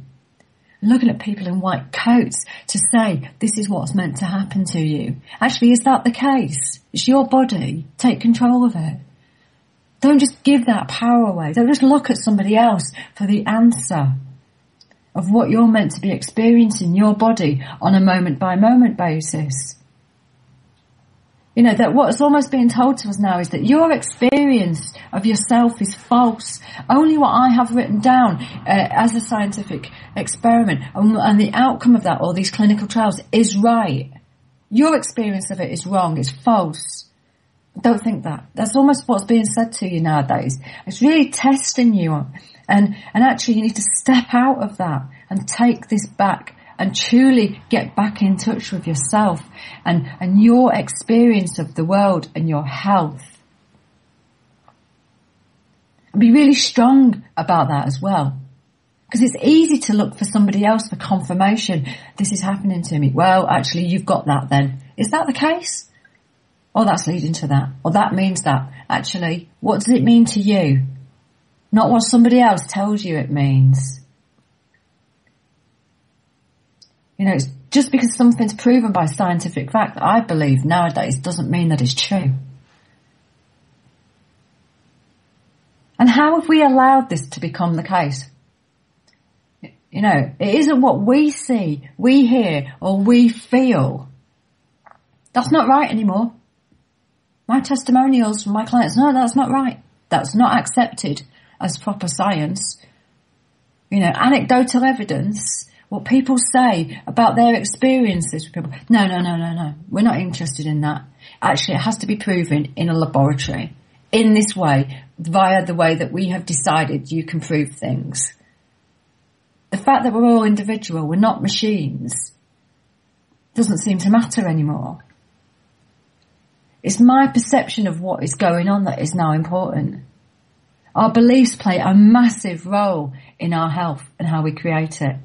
Speaker 1: Looking at people in white coats to say, this is what's meant to happen to you. Actually, is that the case? It's your body. Take control of it. Don't just give that power away. Don't just look at somebody else for the answer of what you're meant to be experiencing in your body on a moment by moment basis. You know, that what's almost being told to us now is that your experience of yourself is false. Only what I have written down as a scientific experiment and the outcome of that, all these clinical trials, is right. Your experience of it is wrong, it's false. Don't think that. That's almost what's being said to you nowadays. It's really testing you. And actually you need to step out of that and take this back and truly get back in touch with yourself and your experience of the world and your health. And be really strong about that as well. Because it's easy to look for somebody else for confirmation. This is happening to me. Well, actually, you've got that then. Is that the case? Or that's leading to that. Or that means that. Actually, what does it mean to you? Not what somebody else tells you it means. You know, it's just because something's proven by scientific fact, I believe nowadays, doesn't mean that it's true. And how have we allowed this to become the case? You know, it isn't what we see, we hear, or we feel. That's not right anymore. My testimonials from my clients, no, that's not right. That's not accepted as proper science. You know, anecdotal evidence, what people say about their experiences with people. No. We're not interested in that. Actually, it has to be proven in a laboratory, in this way, via the way that we have decided you can prove things. The fact that we're all individual, we're not machines, doesn't seem to matter anymore. It's my perception of what is going on that is now important. Our beliefs play a massive role in our health and how we create it.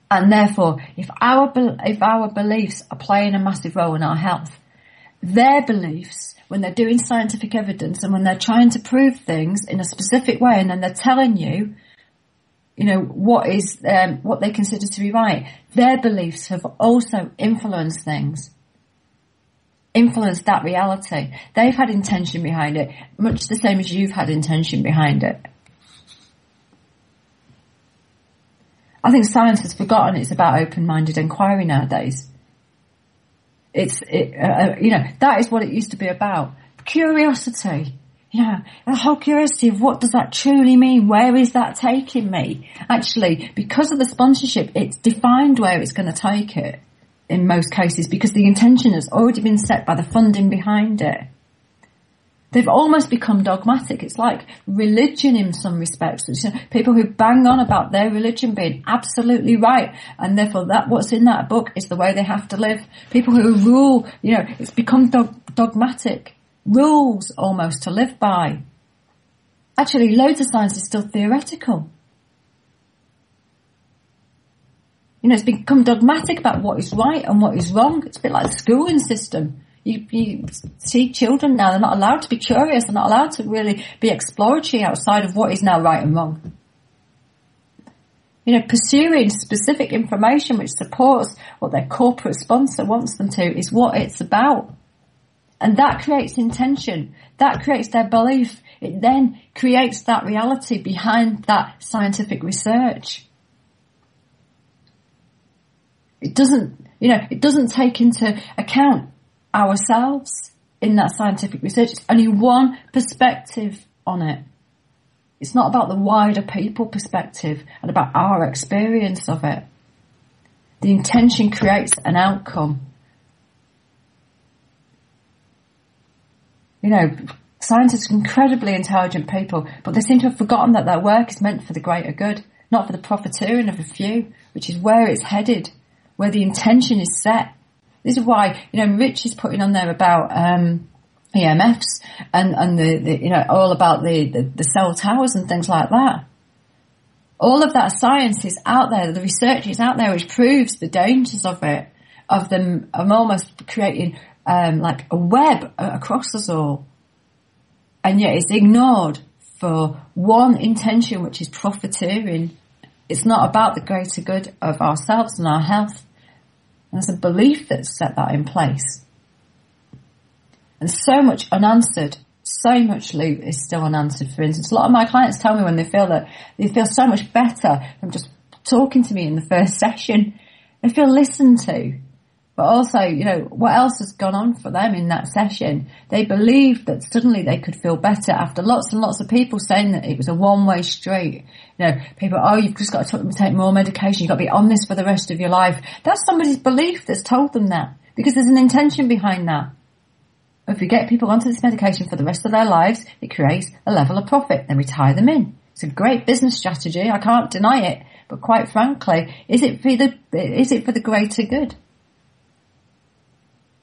Speaker 1: And therefore, if our beliefs are playing a massive role in our health, their beliefs, when they're doing scientific evidence and when they're trying to prove things in a specific way, and then they're telling you, you know, what they consider to be right, their beliefs have also influenced things, influenced that reality. They've had intention behind it, much the same as you've had intention behind it. I think science has forgotten it's about open-minded inquiry nowadays. You know, that is what it used to be about. Curiosity. Yeah, the whole curiosity of what does that truly mean? Where is that taking me? Actually, because of the sponsorship, it's defined where it's going to take it in most cases because the intention has already been set by the funding behind it. They've almost become dogmatic. It's like religion in some respects. It's, people who bang on about their religion being absolutely right, and therefore that what's in that book is the way they have to live. People who rule, you know, it's become dogmatic. Rules almost to live by. Actually, loads of science is still theoretical. You know, it's become dogmatic about what is right and what is wrong. It's a bit like the schooling system. You see children now, they're not allowed to be curious, they're not allowed to really be exploratory outside of what is now right and wrong. You know, pursuing specific information which supports what their corporate sponsor wants them to is what it's about. And that creates intention. That creates their belief. It then creates that reality behind that scientific research. It doesn't take into account ourselves in that scientific research. It's only one perspective on it. It's not about the wider people perspective and about our experience of it. The intention creates an outcome. You know, scientists are incredibly intelligent people, but they seem to have forgotten that their work is meant for the greater good. not for the profiteering of a few, which is where it's headed, where the intention is set. This is why, Rich is putting on there about EMFs and the all about the cell towers and things like that. All of that science is out there, the research is out there, which proves the dangers of it, of almost creating like a web across us all. And yet it's ignored for one intention, which is profiteering. It's not about the greater good of ourselves and our health. And there's a belief that's set that in place. And so much unanswered, so much loot is still unanswered. For instance, a lot of my clients tell me when they feel so much better from just talking to me in the first session. They feel listened to. But also, what else has gone on for them in that session? They believed that suddenly they could feel better after lots and lots of people saying that it was a one-way street. People, you've just got to take more medication. You've got to be on this for the rest of your life. That's somebody's belief that's told them that, because there's an intention behind that. If we get people onto this medication for the rest of their lives, it creates a level of profit. Then we tie them in. It's a great business strategy. I can't deny it. But quite frankly, is it for the greater good?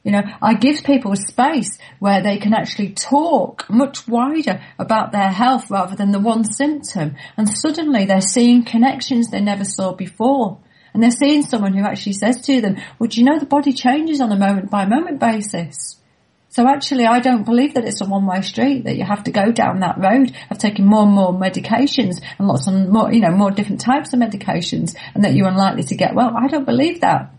Speaker 1: I give people a space where they can actually talk much wider about their health rather than the one symptom. And suddenly they're seeing connections they never saw before. And they're seeing someone who actually says to them, well, do you know the body changes on a moment by moment basis? So actually, I don't believe that it's a one-way street, that you have to go down that road of taking more and more medications and lots of more, more different types of medications, and that you're unlikely to get well. I don't believe that.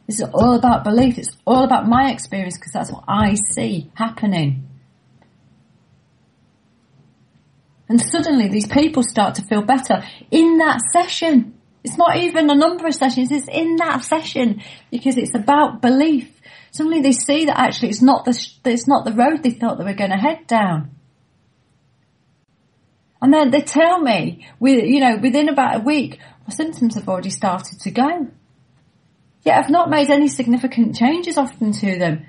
Speaker 1: This is all about belief. It's all about my experience, because that's what I see happening. And suddenly these people start to feel better in that session. It's not even a number of sessions, it's in that session, because it's about belief. Suddenly they see that actually it's not the road they thought they were going to head down. And then they tell me, within about a week, my symptoms have already started to go. Yet I've not made any significant changes often to them.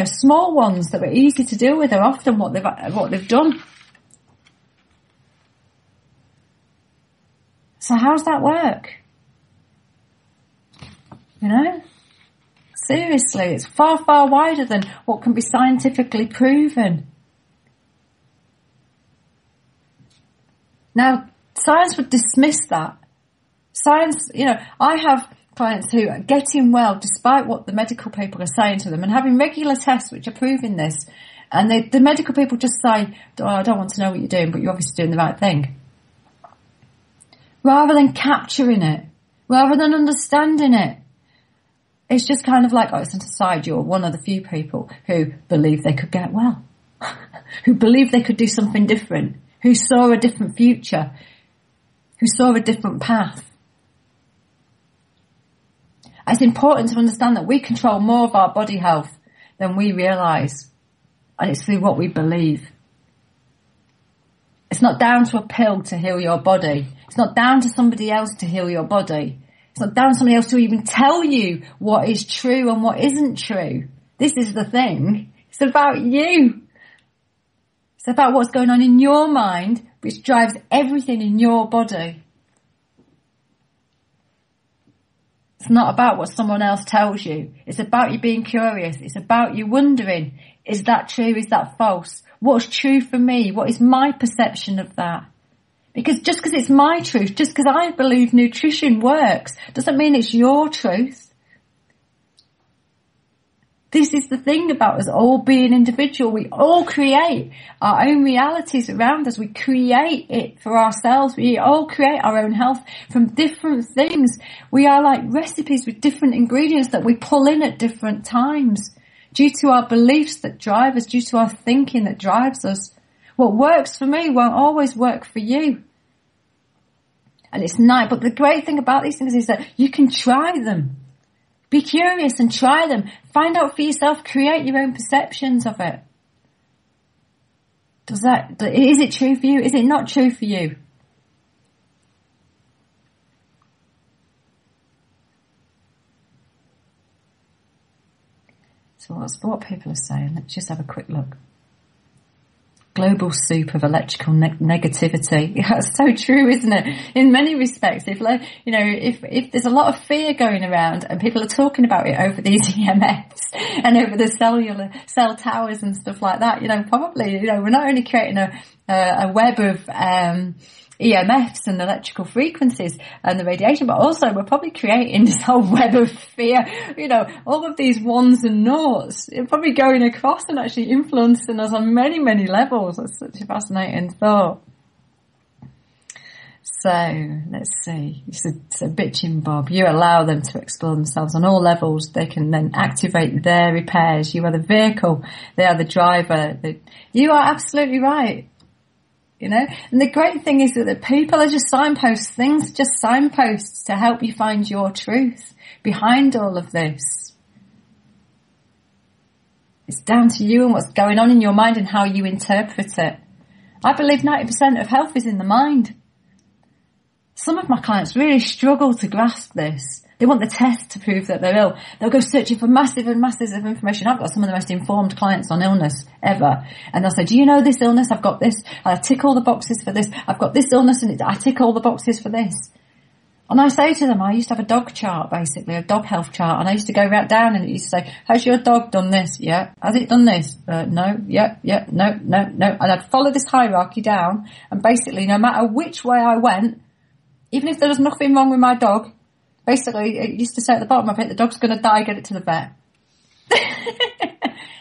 Speaker 1: Small ones that were easy to deal with are often what they've done. So how's that work? Seriously, it's far, far wider than what can be scientifically proven. Now, science would dismiss that. Science, I have clients who are getting well despite what the medical people are saying to them, and having regular tests which are proving this. And the medical people just say, I don't want to know what you're doing, but you're obviously doing the right thing. Rather than capturing it, rather than understanding it. It's just kind of like, it's an aside, you're one of the few people who believe they could get well, who believe they could do something different, who saw a different future, who saw a different path. It's important to understand that we control more of our body health than we realise, and it's through what we believe. It's not down to a pill to heal your body. It's not down to somebody else to heal your body. It's not down to somebody else to even tell you what is true and what isn't true. This is the thing. It's about you. It's about what's going on in your mind, which drives everything in your body. It's not about what someone else tells you. It's about you being curious. It's about you wondering, is that true? Is that false? What's true for me? What is my perception of that? Because just because it's my truth, just because I believe nutrition works, doesn't mean it's your truth. This is the thing about us all being individual. We all create our own realities around us. We create it for ourselves. We all create our own health from different things. We are like recipes with different ingredients that we pull in at different times due to our beliefs that drive us, due to our thinking that drives us. What works for me won't always work for you. And it's nice, but the great thing about these things is that you can try them. Be curious and try them. Find out for yourself, create your own perceptions of it. Is it true for you? Is it not true for you? So what people are saying, let's just have a quick look. global soup of electrical negativity. That's so true, isn't it? In many respects, if there's a lot of fear going around and people are talking about it over these EMFs and over the cell towers and stuff like that, probably, we're not only creating a web of, EMFs and electrical frequencies and the radiation, but also we're probably creating this whole web of fear, all of these ones and noughts, probably going across and actually influencing us on many, many levels. That's such a fascinating thought. So, let's see. So bitching Bob, you allow them to explore themselves on all levels. They can then activate their repairs. You are the vehicle. They are the driver. You are absolutely right. And the great thing is that the people are just signposts. Things are just signposts to help you find your truth behind all of this. It's down to you and what's going on in your mind and how you interpret it. I believe 90% of health is in the mind. Some of my clients really struggle to grasp this. They want the test to prove that they're ill. They'll go searching for masses of information. I've got some of the most informed clients on illness ever. And they'll say, do you know this illness? I've got this. I tick all the boxes for this. I've got this illness and I tick all the boxes for this. And I say to them, I used to have a dog chart, basically, a dog health chart. And I used to go right down and it used to say, has your dog done this? Yeah. Has it done this? No. Yeah. No. And I'd follow this hierarchy down. And basically, no matter which way I went, even if there was nothing wrong with my dog, basically, it used to say at the bottom of it, the dog's going to die, get it to the vet.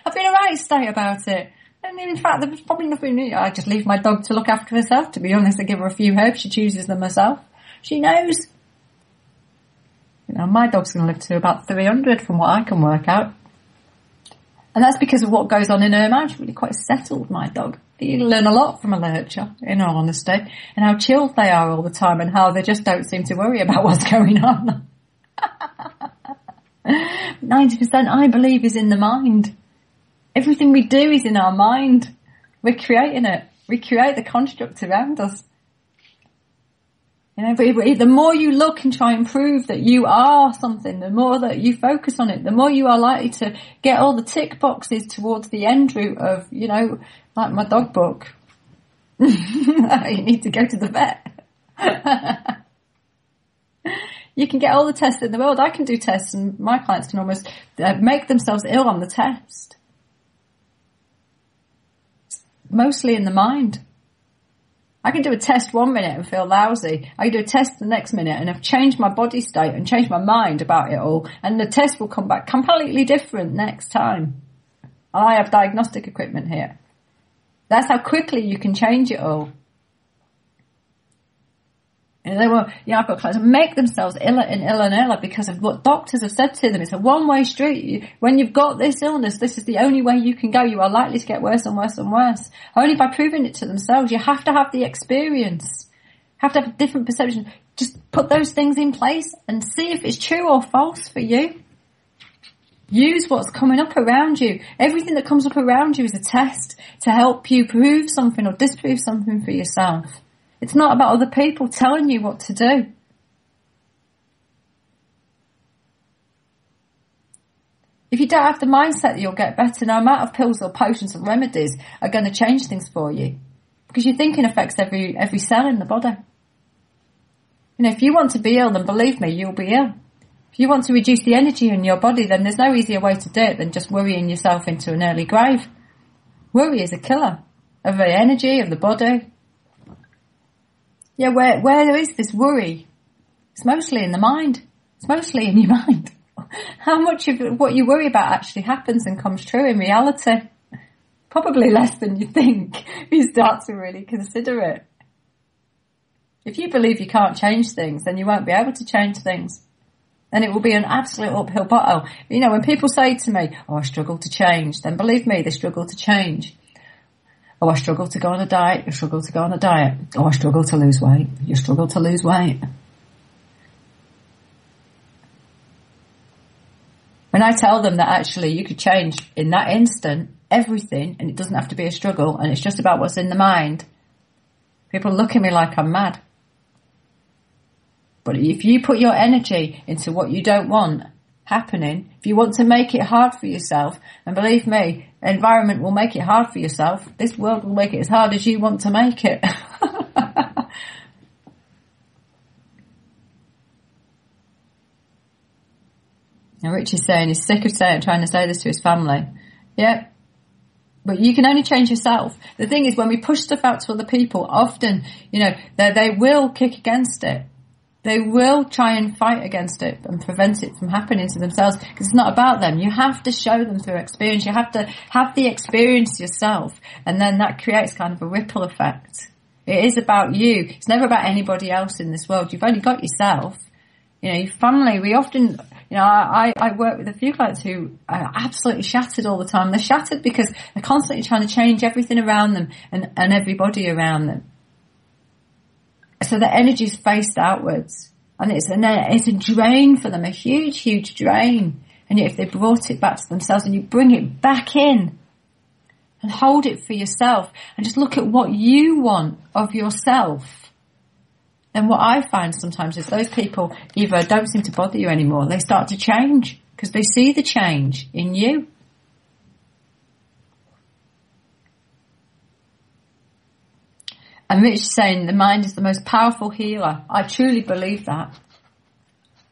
Speaker 1: I've been a right state about it. And in fact, there was probably nothing. I just leave my dog to look after herself, to be honest. I give her a few herbs. She chooses them herself. She knows. My dog's going to live to about 300 from what I can work out. And that's because of what goes on in her mind. She's really quite settled, my dog. You learn a lot from a lurcher, in all honesty, and how chilled they are all the time and how they just don't seem to worry about what's going on. 90%, I believe, is in the mind. Everything we do is in our mind. We're creating it. We create the construct around us. The more you look and try and prove that you are something, the more that you focus on it, the more you are likely to get all the tick boxes towards the end route of, like my dog book. You need to go to the vet. You can get all the tests in the world. I can do tests and my clients can almost make themselves ill on the test. It's mostly in the mind. I can do a test 1 minute and feel lousy. I can do a test the next minute and have changed my body state and changed my mind about it all. And the test will come back completely different next time. I have diagnostic equipment here. That's how quickly you can change it all. And I've got clients who make themselves iller and iller and iller because of what doctors have said to them. It's a one-way street. When you've got this illness, this is the only way you can go. You are likely to get worse and worse and worse. Only by proving it to themselves. You have to have the experience. Have to have a different perception. Just put those things in place and see if it's true or false for you. Use what's coming up around you. Everything that comes up around you is a test to help you prove something or disprove something for yourself. It's not about other people telling you what to do. If you don't have the mindset that you'll get better, no amount of pills or potions or remedies are going to change things for you. Because your thinking affects every cell in the body. If you want to be ill, then believe me, you'll be ill. If you want to reduce the energy in your body, then there's no easier way to do it than just worrying yourself into an early grave. Worry is a killer of the energy, of the body. Yeah, where there is this worry, it's mostly in the mind. It's mostly in your mind. How much of what you worry about actually happens and comes true in reality? Probably less than you think if you start to really consider it. If you believe you can't change things, then you won't be able to change things. And it will be an absolute uphill battle. When people say to me, oh, I struggle to change, then believe me, they struggle to change. Oh, I struggle to go on a diet. You struggle to go on a diet. Oh, I struggle to lose weight. You struggle to lose weight. When I tell them that actually you could change in that instant everything and it doesn't have to be a struggle and it's just about what's in the mind, people look at me like I'm mad. But if you put your energy into what you don't want, happening, if you want to make it hard for yourself, and believe me, environment will make it hard for yourself, this world will make it as hard as you want to make it. Now Rich is saying he's sick of trying to say this to his family. Yeah. But you can only change yourself. The thing is, when we push stuff out to other people, often, they will kick against it. They will try and fight against it and prevent it from happening to themselves, because it's not about them. You have to show them through experience. You have to have the experience yourself, and then that creates kind of a ripple effect. It is about you. It's never about anybody else in this world. You've only got yourself. Your family, we often, I work with a few clients who are absolutely shattered all the time. They're shattered because they're constantly trying to change everything around them and everybody around them. So the energy is faced outwards, and it's a drain for them, a huge, huge drain. And yet if they brought it back to themselves and you bring it back in and hold it for yourself and just look at what you want of yourself, then what I find sometimes is those people either don't seem to bother you anymore. They start to change because they see the change in you. And Rich is saying the mind is the most powerful healer. I truly believe that.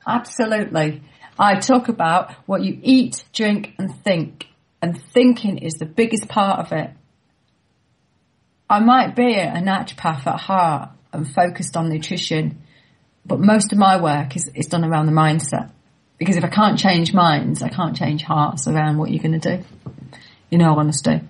Speaker 1: Absolutely. I talk about what you eat, drink and think. And thinking is the biggest part of it. I might be a naturopath at heart and focused on nutrition, but most of my work is done around the mindset. Because if I can't change minds, I can't change hearts around what you're going to do. In all honesty.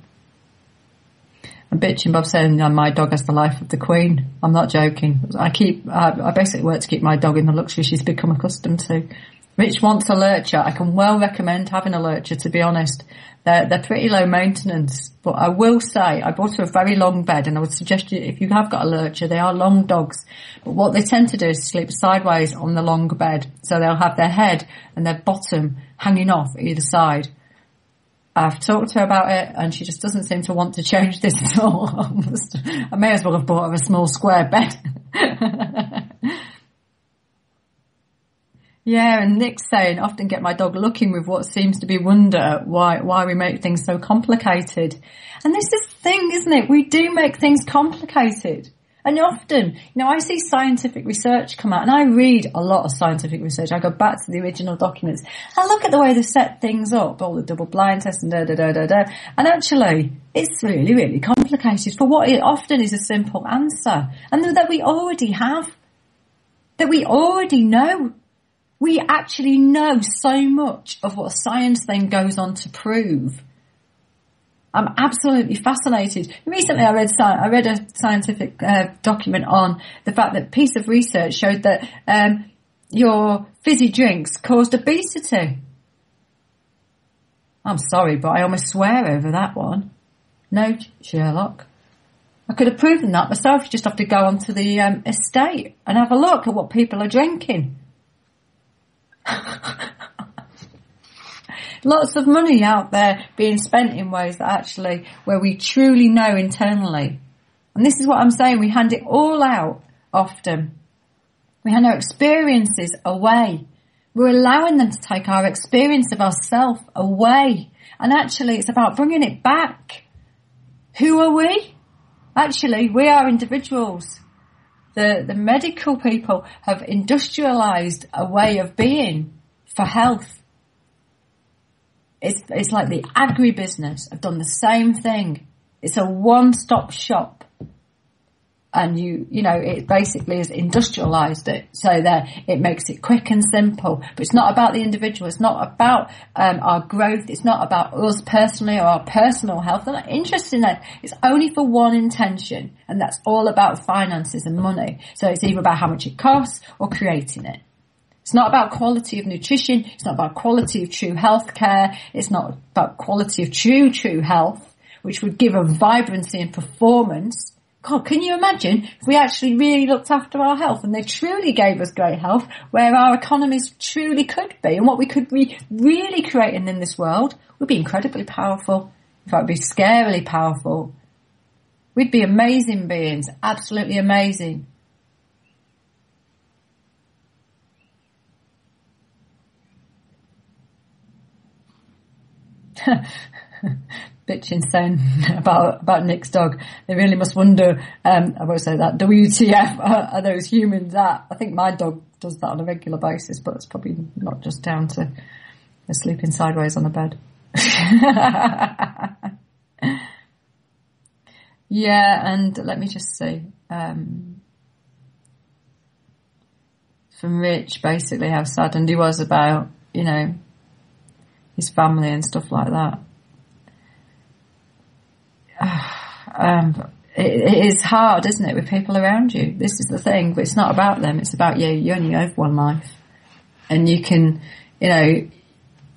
Speaker 1: And Bitch and Bob saying, my dog has the life of the queen. I'm not joking. I basically work to keep my dog in the luxury she's become accustomed to. Rich wants a lurcher. I can well recommend having a lurcher, to be honest. They're pretty low maintenance, but I will say I bought her a very long bed, and I would suggest you, if you have got a lurcher, they are long dogs. But what they tend to do is sleep sideways on the long bed, so they'll have their head and their bottom hanging off either side. I've talked to her about it, and she just doesn't seem to want to change this at all. I may as well have bought her a small square bed. Yeah, and Nick's saying, often get my dog looking with what seems to be wonder at why we make things so complicated. And this is the thing, isn't it? We do make things complicated. And often, I see scientific research come out, and I read a lot of scientific research. I go back to the original documents. I look at the way they set things up, all the double blind tests and da-da-da-da-da. And actually, it's really, really complicated for what it often is a simple answer. And that we already have. That we already know. We actually know so much of what science then goes on to prove. I'm absolutely fascinated. Recently I read a scientific document on the fact that a piece of research showed that your fizzy drinks caused obesity. I'm sorry, but I almost swear over that one. No, Sherlock. I could have proven that myself. You just have to go onto the estate and have a look at what people are drinking. Lots of money out there being spent in ways that actually, where we truly know internally. And this is what I'm saying, we hand it all out often. We hand our experiences away. We're allowing them to take our experience of ourselves away. And actually it's about bringing it back. Who are we? Actually, we are individuals. The medical people have industrialized a way of being for health. It's like the agribusiness have done the same thing. It's a one-stop shop. And it basically has industrialized it so that it makes it quick and simple. But it's not about the individual. It's not about our growth. It's not about us personally or our personal health. And interesting that it's only for one intention, and that's all about finances and money. So it's either about how much it costs or creating it. It's not about quality of nutrition. It's not about quality of true health care. It's not about quality of true health, which would give a vibrancy and performance. God, can you imagine if we actually really looked after our health and they truly gave us great health, where our economies truly could be, and what we could be really creating in this world would be incredibly powerful. In fact, it would be scarily powerful. We'd be amazing beings, absolutely amazing. bitching saying about Nick's dog. They really must wonder, I won't say that, WTF are those humans at? I think my dog does that on a regular basis, but it's probably not just down to her sleeping sideways on the bed. Yeah, and let me just see. From Rich, basically how saddened he was about, you know, his family and stuff like that. It is hard, isn't it, with people around you? This is the thing, but it's not about them, it's about you. You only have one life. And you can, you know,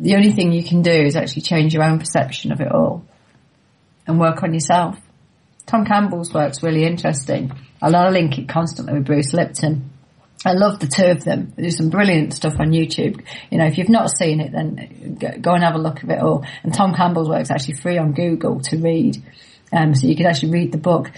Speaker 1: the only thing you can do is actually change your own perception of it all and work on yourself. Tom Campbell's work's really interesting. I'll link it constantly with Bruce Lipton. I love the two of them. They do some brilliant stuff on YouTube. You know, if you've not seen it, then go and have a look at it all. And Tom Campbell's work's actually free on Google to read. So you can actually read the book.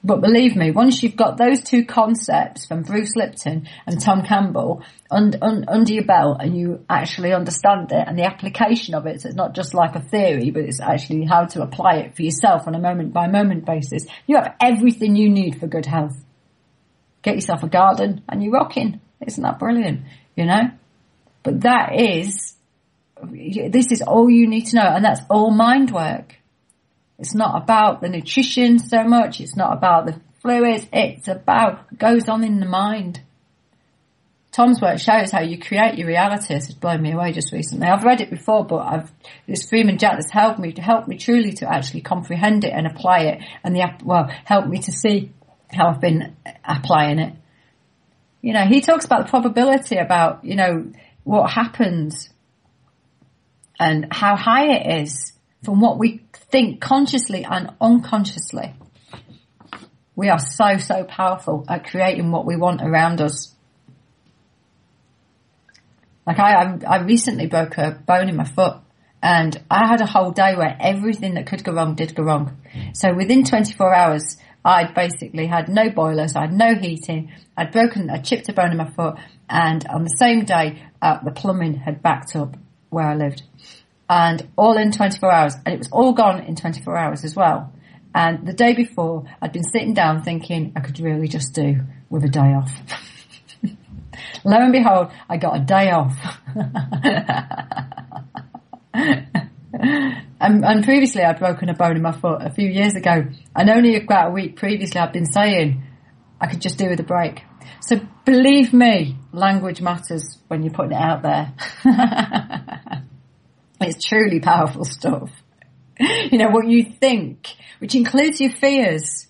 Speaker 1: But believe me, once you've got those two concepts from Bruce Lipton and Tom Campbell under your belt and you actually understand it and the application of it, so it's not just like a theory, but it's actually how to apply it for yourself on a moment by moment basis, you have everything you need for good health. Get yourself a garden and you're rocking. Isn't that brilliant? You know? But this is all you need to know, and that's all mind work. It's not about the nutrition so much. It's not about the fluids. It's about what goes on in the mind. Tom's work shows how you create your reality. This has blown me away just recently. I've read it before, but this Freeman Jack that's helped me truly to actually comprehend it and apply it, and helped me to see how I've been applying it. You know, he talks about the probability about, you know, what happens and how high it is from what we think consciously and unconsciously. We are so, so powerful at creating what we want around us. Like I recently broke a bone in my foot, and I had a whole day where everything that could go wrong did go wrong. So within 24 hours, I basically had no boilers, I had no heating, I chipped a bone in my foot, and on the same day, the plumbing had backed up where I lived. And all in 24 hours, and it was all gone in 24 hours as well. And the day before, I'd been sitting down thinking I could really just do with a day off. Lo and behold, I got a day off. And previously I'd broken a bone in my foot a few years ago, and only about a week previously I'd been saying I could just do with a break. So believe me, language matters when you're putting it out there. It's truly powerful stuff. You know, what you think, which includes your fears,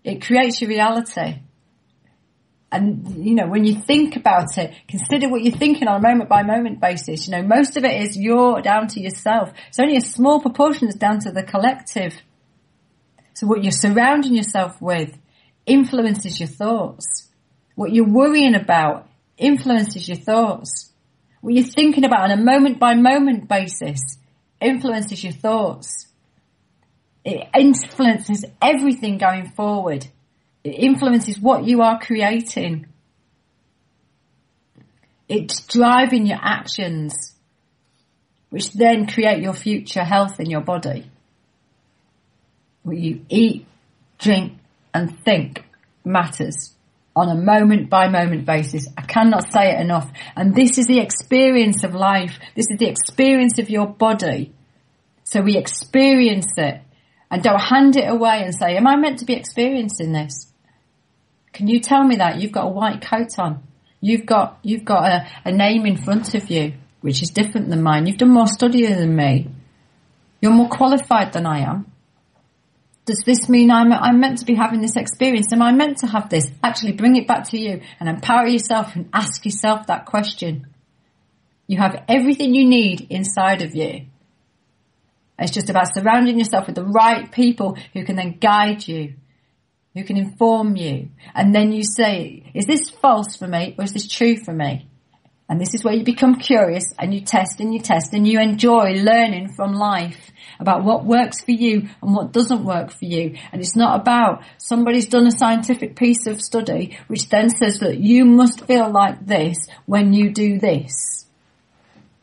Speaker 1: it creates your reality. And, you know, when you think about it, consider what you're thinking on a moment by moment basis. You know, most of it is down to yourself. It's only a small proportion that's down to the collective. So what you're surrounding yourself with influences your thoughts. What you're worrying about influences your thoughts. What you're thinking about on a moment by moment basis influences your thoughts. It influences everything going forward. It influences what you are creating. It's driving your actions, which then create your future health in your body. What you eat, drink, and think matters on a moment by moment basis. I cannot say it enough. And this is the experience of life. This is the experience of your body. So we experience it, and don't hand it away and say, am I meant to be experiencing this? Can you tell me that? You've got a white coat on. You've got a name in front of you, which is different than mine. You've done more study than me. You're more qualified than I am. Does this mean I'm meant to be having this experience? Am I meant to have this? Actually, bring it back to you and empower yourself and ask yourself that question. You have everything you need inside of you. It's just about surrounding yourself with the right people who can then guide you, who can inform you. And then you say, is this false for me or is this true for me? And this is where you become curious and you test and you enjoy learning from life about what works for you and what doesn't work for you. And it's not about somebody's done a scientific piece of study which then says that you must feel like this when you do this.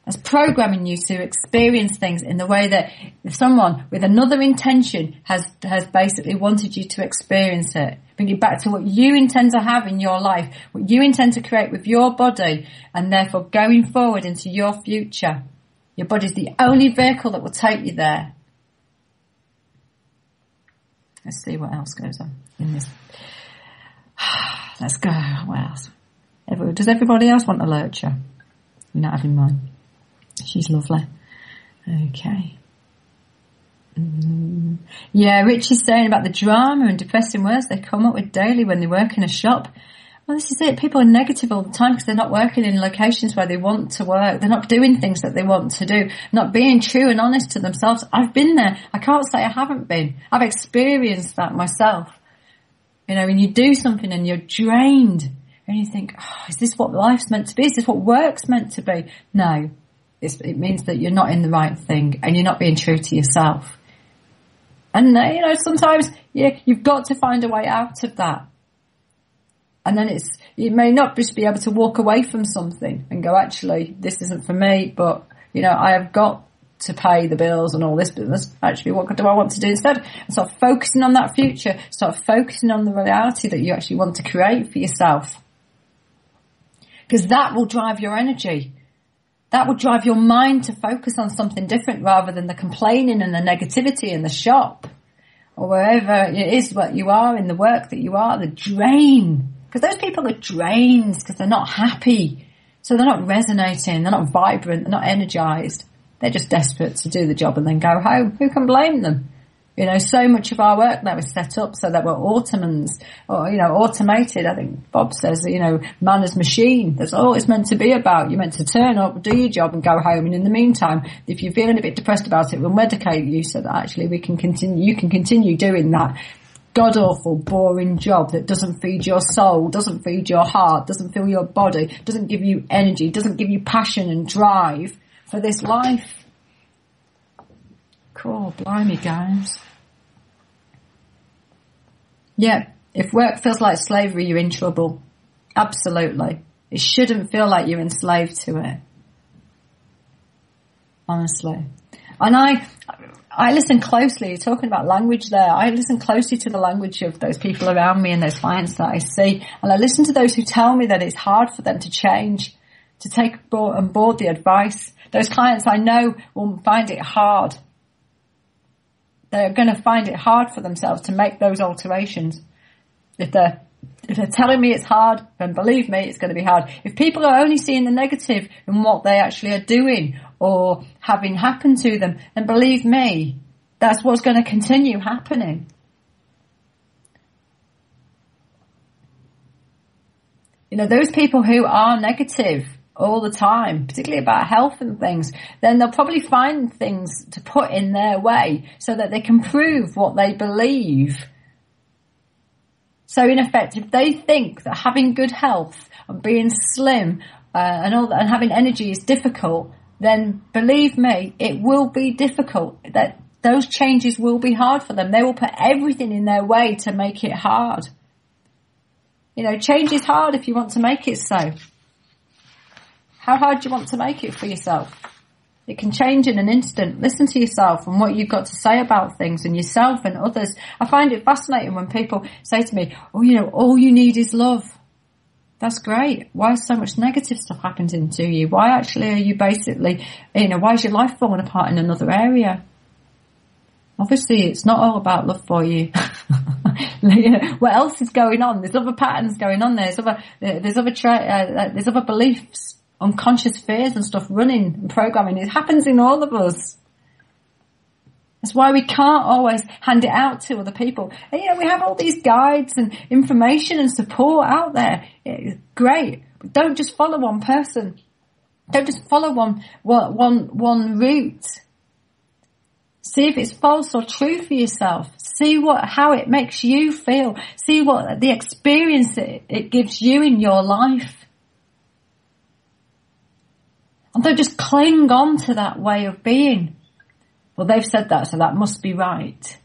Speaker 1: That's programming you to experience things in the way that someone with another intention has basically wanted you to experience it. Bring it back to what you intend to have in your life, what you intend to create with your body, and therefore going forward into your future. Your body's the only vehicle that will take you there. Let's see what else goes on in this. Let's go. What else? Does everybody else want to lurcher? You're not having mine. She's lovely. Okay. Yeah, Rich is saying about the drama and depressing words they come up with daily when they work in a shop. Well, this is it. People are negative all the time because they're not working in locations where they want to work. They're not doing things that they want to do. Not being true and honest to themselves. I've been there. I can't say I haven't been. I've experienced that myself. You know, when you do something and you're drained and you think, oh, is this what life's meant to be? Is this what work's meant to be? No. It means that you're not in the right thing and you're not being true to yourself. And, you know, sometimes you've got to find a way out of that. And then you may not just be able to walk away from something and go, actually, this isn't for me, but, you know, I have got to pay the bills and all this business. Actually, what do I want to do instead? And start focusing on that future. Start focusing on the reality that you actually want to create for yourself. Because that will drive your energy. That will drive your mind to focus on something different rather than the complaining and the negativity in the shop or wherever it is what you are in the work that you are, the drain. Because those people are drained because they're not happy. So they're not resonating, they're not vibrant, they're not energized. They're just desperate to do the job and then go home. Who can blame them? You know, so much of our work now is set up so that we're automans or, you know, automated. I think Bob says, you know, man as machine. That's all it's meant to be about. You're meant to turn up, do your job and go home. And in the meantime, if you're feeling a bit depressed about it, we'll medicate you so that actually you can continue doing that god-awful, boring job that doesn't feed your soul, doesn't feed your heart, doesn't fill your body, doesn't give you energy, doesn't give you passion and drive for this life. Cool, blimey, guys. Yeah, if work feels like slavery, you're in trouble. Absolutely. It shouldn't feel like you're enslaved to it. Honestly. And I listen closely, talking about language there, I listen closely to the language of those people around me and those clients that I see. And I listen to those who tell me that it's hard for them to change, to take on board the advice. Those clients I know will find it hard. They're going to find it hard for themselves to make those alterations. If they're telling me it's hard, then believe me, it's going to be hard. If people are only seeing the negative in what they actually are doing or having happen to them, then believe me, that's what's going to continue happening. You know, those people who are negative all the time, particularly about health and things, then they'll probably find things to put in their way so that they can prove what they believe. So in effect, if they think that having good health and being slim and having energy is difficult, then believe me, it will be difficult. That those changes will be hard for them. They will put everything in their way to make it hard. You know, change is hard if you want to make it so. How hard do you want to make it for yourself? It can change in an instant. Listen to yourself and what you've got to say about things and yourself and others. I find it fascinating when people say to me, oh, you know, all you need is love. That's great. Why is so much negative stuff happening to you? Why actually are you basically, you know, why is your life falling apart in another area? Obviously, it's not all about love for you. You know, what else is going on? There's other patterns going on there. There's other beliefs, unconscious fears and stuff running and programming. It happens in all of us. That's why we can't always hand it out to other people. And, you know, we have all these guides and information and support out there. It's great. But don't just follow one person. Don't just follow one route. See if it's false or true for yourself. See how it makes you feel. See what the experience it gives you in your life. And don't just cling on to that way of being. Well, they've said that, so that must be right.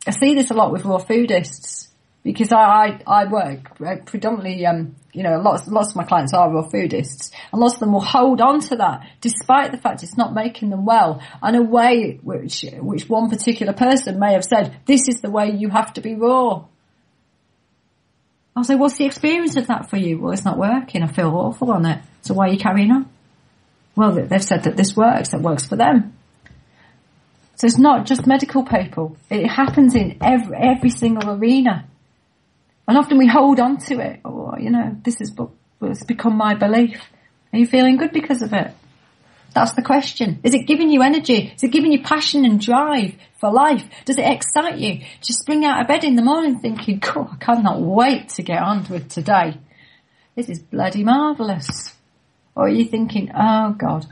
Speaker 1: I see this a lot with raw foodists because I work predominantly lots of my clients are raw foodists, and lots of them will hold on to that despite the fact it's not making them well, in a way which one particular person may have said, this is the way you have to be raw. I'll say, what's the experience of that for you? Well, it's not working. I feel awful on it. So why are you carrying on? Well, they've said that this works. That works for them. So it's not just medical people. It happens in every single arena. And often we hold on to it. Oh, this is what's become my belief. Are you feeling good because of it? That's the question. Is it giving you energy? Is it giving you passion and drive for life? Does it excite you? Do you spring out of bed in the morning thinking, God, I cannot wait to get on with today. This is bloody marvellous. Or are you thinking, oh God,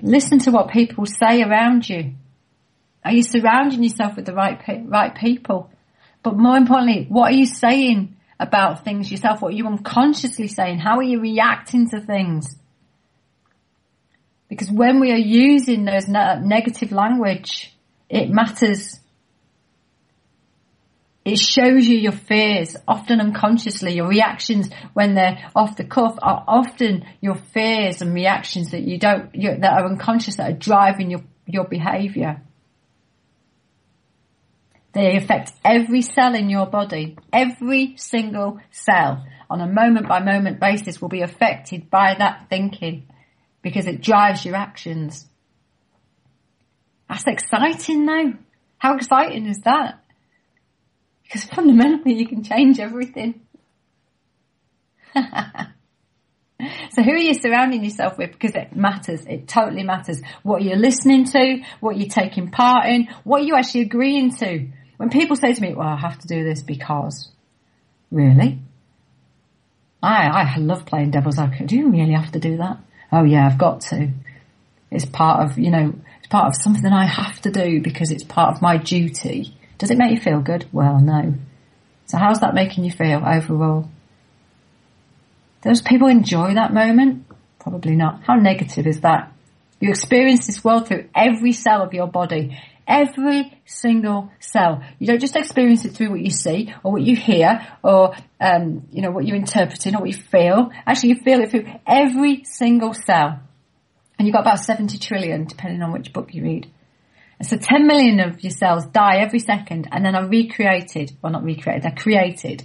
Speaker 1: listen to what people say around you. Are you surrounding yourself with the right people? But more importantly, what are you saying about things yourself? What are you unconsciously saying? How are you reacting to things? Because when we are using those negative language, it matters. It shows you your fears, often unconsciously. Your reactions when they're off the cuff are often your fears and reactions that that are unconscious, that are driving your behaviour. They affect every cell in your body. Every single cell on a moment by moment basis will be affected by that thinking, because it drives your actions. That's exciting though. How exciting is that? Because fundamentally you can change everything. So who are you surrounding yourself with? Because it matters. It totally matters. What you're listening to, what you're taking part in, what you actually agreeing to. When people say to me, well, I have to do this because... Really? I love playing devil's advocate. Do you really have to do that? Oh yeah, I've got to. It's part of, it's part of something I have to do because it's part of my duty. Does it make you feel good? Well, no. So how's that making you feel overall? Does people enjoy that moment? Probably not. How negative is that? You experience this world through every cell of your body. Every single cell. You don't just experience it through what you see or what you hear or, what you're interpreting or what you feel. Actually, you feel it through every single cell. And you've got about 70 trillion, depending on which book you read. And so 10 million of your cells die every second and then are recreated. Well, not recreated, they're created.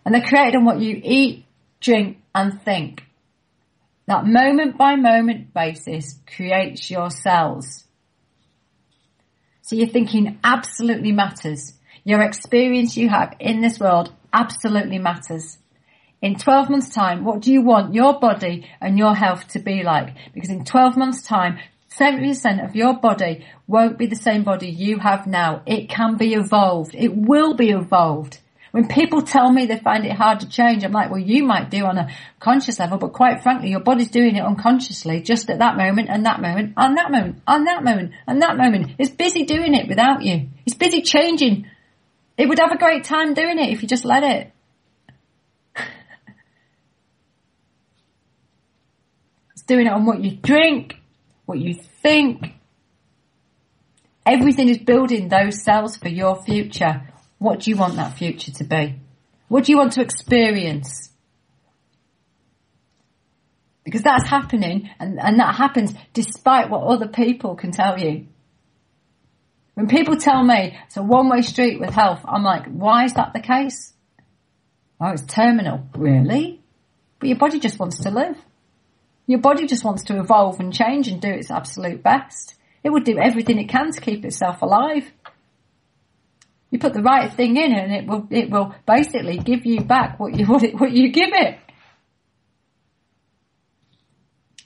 Speaker 1: And they're created on what you eat, drink and think. That moment by moment basis creates your cells. So your thinking absolutely matters. Your experience you have in this world absolutely matters. In 12 months' time, what do you want your body and your health to be like? Because in 12 months' time, 70% of your body won't be the same body you have now. It can be evolved. It will be evolved. When people tell me they find it hard to change, I'm like, well, you might do on a conscious level, but quite frankly, your body's doing it unconsciously just at that moment and that moment and that moment and that moment and that moment. It's busy doing it without you. It's busy changing. It would have a great time doing it if you just let it. It's doing it on what you drink, what you think. Everything is building those cells for your future. What do you want that future to be? What do you want to experience? Because that's happening, and that happens despite what other people can tell you. When people tell me it's a one-way street with health, I'm like, why is that the case? Oh, it's terminal. Really? But your body just wants to live. Your body just wants to evolve and change and do its absolute best. It would do everything it can to keep itself alive. You put the right thing in and it will basically give you back what you give it.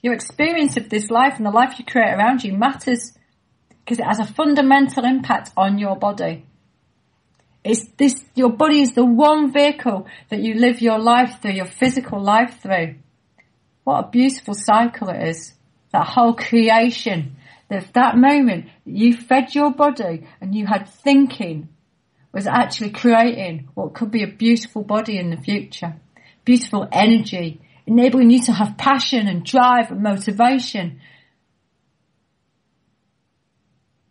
Speaker 1: Your experience of this life and the life you create around you matters because it has a fundamental impact on your body. Your body is the one vehicle that you live your life through, your physical life through. What a beautiful cycle it is. That whole creation, that moment you fed your body and you had thinking was actually creating what could be a beautiful body in the future. Beautiful energy, enabling you to have passion and drive and motivation.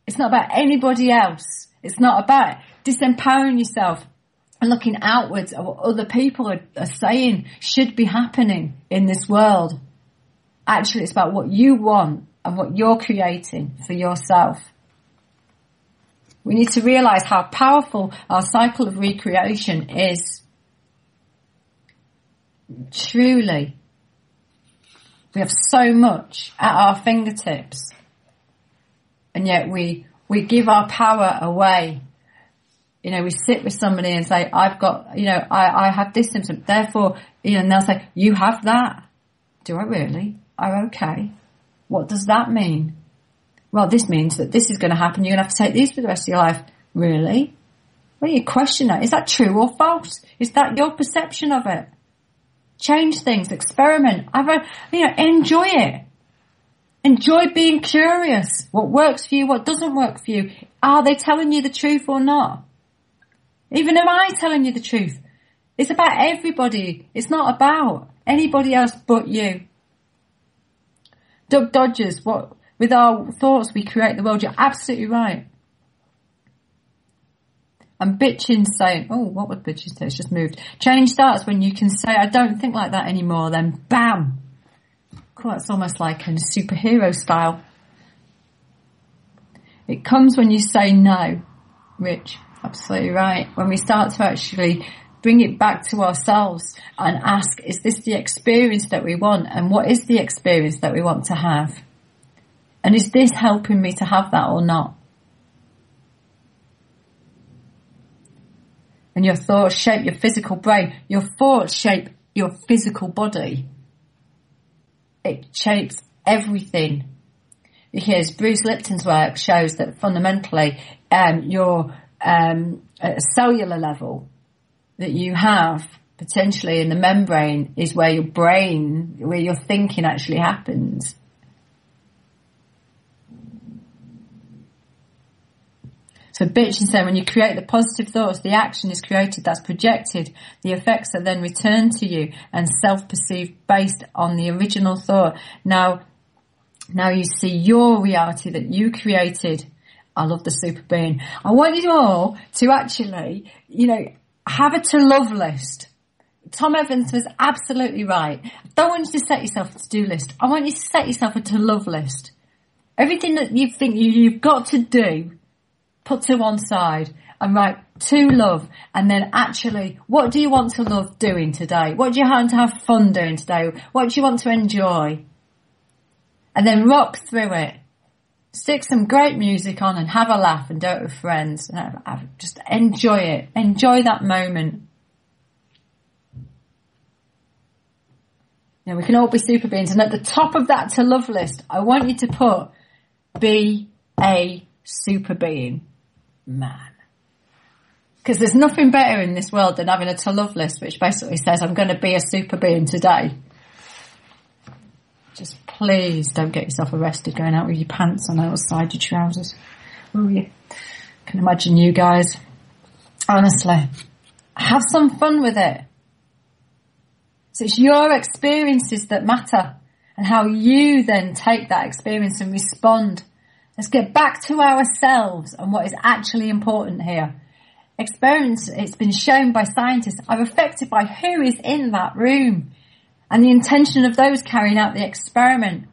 Speaker 1: It's not about anybody else. It's not about disempowering yourself. and looking outwards at what other people are saying should be happening in this world. Actually, it's about what you want and what you're creating for yourself. We need to realize how powerful our cycle of recreation is. Truly. We have so much at our fingertips. And yet we give our power away. You know, we sit with somebody and say, I've got, you know, I have this symptom. Therefore, you know, and they'll say, you have that. Do I really? Oh, okay. What does that mean? Well, this means that this is going to happen. You're going to have to take these for the rest of your life. Really? Well, you question that. Is that true or false? Is that your perception of it? Change things, experiment, enjoy it. Enjoy being curious. What works for you, what doesn't work for you. Are they telling you the truth or not? Even am I telling you the truth? It's about everybody. It's not about anybody else but you. Doug Dodgers, with our thoughts we create the world. You're absolutely right. And bitching saying, oh, what would bitching say? It's just moved. Change starts when you can say, I don't think like that anymore. Then bam. Cool, that's almost like in superhero style. It comes when you say no. Rich, absolutely right. When we start to actually bring it back to ourselves and ask, is this the experience that we want? And what is the experience that we want to have? And is this helping me to have that or not? And your thoughts shape your physical brain. Your thoughts shape your physical body. It shapes everything. Because Bruce Lipton's work shows that fundamentally your at a cellular level that you have potentially in the membrane is where where your thinking actually happens. So bitch and say when you create the positive thoughts, the action is created, that's projected. The effects are then returned to you and self-perceived based on the original thought. Now you see your reality that you created. I love the super being. I want you all to actually, have a to love list. Tom Evans was absolutely right. I don't want you to set yourself a to-do list. I want you to set yourself a to love list. Everything that you think you've got to do, put to one side and write to love. And then actually, what do you want to love doing today? What do you want to have fun doing today? What do you want to enjoy? And then rock through it. Stick some great music on and have a laugh and do it with friends. And just enjoy it. Enjoy that moment. We can all be super beings. And at the top of that to love list, I want you to put, be a super being. Man. Because there's nothing better in this world than having a to love list which basically says I'm going to be a super being today. Just please don't get yourself arrested going out with your pants on outside your trousers. Oh, you can imagine you guys. Honestly, have some fun with it. So it's your experiences that matter and how you then take that experience and respond. Let's get back to ourselves and what is actually important here. Experiments, it's been shown by scientists, are affected by who is in that room and the intention of those carrying out the experiment.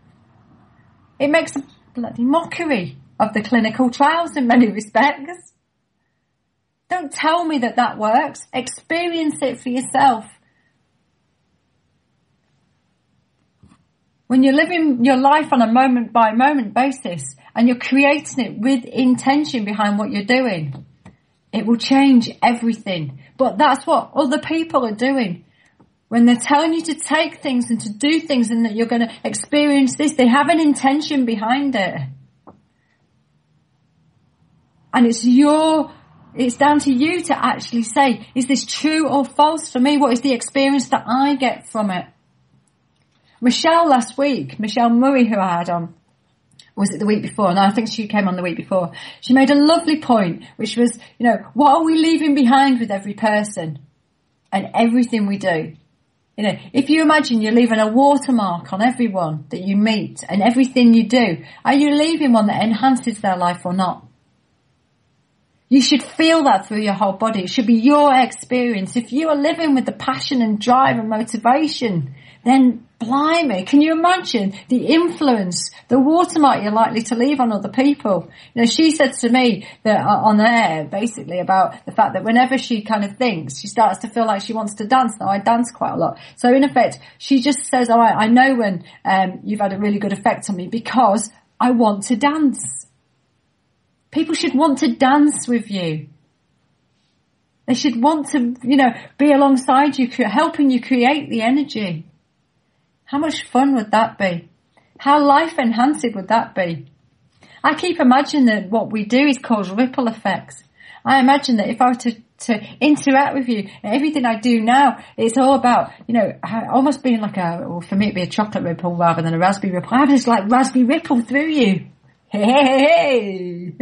Speaker 1: It makes a bloody mockery of the clinical trials in many respects. Don't tell me that works. Experience it for yourself. When you're living your life on a moment by moment basis and you're creating it with intention behind what you're doing, it will change everything. But that's what other people are doing. When they're telling you to take things and to do things and that you're going to experience this, they have an intention behind it. And it's down to you to actually say, is this true or false for me? What is the experience that I get from it? Michelle Murray, who I had on, was it the week before? No, I think she came on the week before. She made a lovely point, which was, what are we leaving behind with every person and everything we do? If you imagine you're leaving a watermark on everyone that you meet and everything you do, are you leaving one that enhances their life or not? You should feel that through your whole body. It should be your experience. If you are living with the passion and drive and motivation, then blimey, can you imagine the influence, the watermark you're likely to leave on other people? You know, she said to me that on air, basically, about the fact that whenever she kind of thinks, she starts to feel like she wants to dance. Now, I dance quite a lot. So in effect, she just says, all right, I know when you've had a really good effect on me because I want to dance. People should want to dance with you. They should want to, you know, be alongside you, helping you create the energy. How much fun would that be? How life enhancing would that be? I keep imagining that what we do is cause ripple effects. I imagine that if I were to interact with you, everything I do now, it's all about, you know, almost being like for me it'd be a chocolate ripple rather than a raspberry ripple. I have this like raspberry ripple through you. Hey.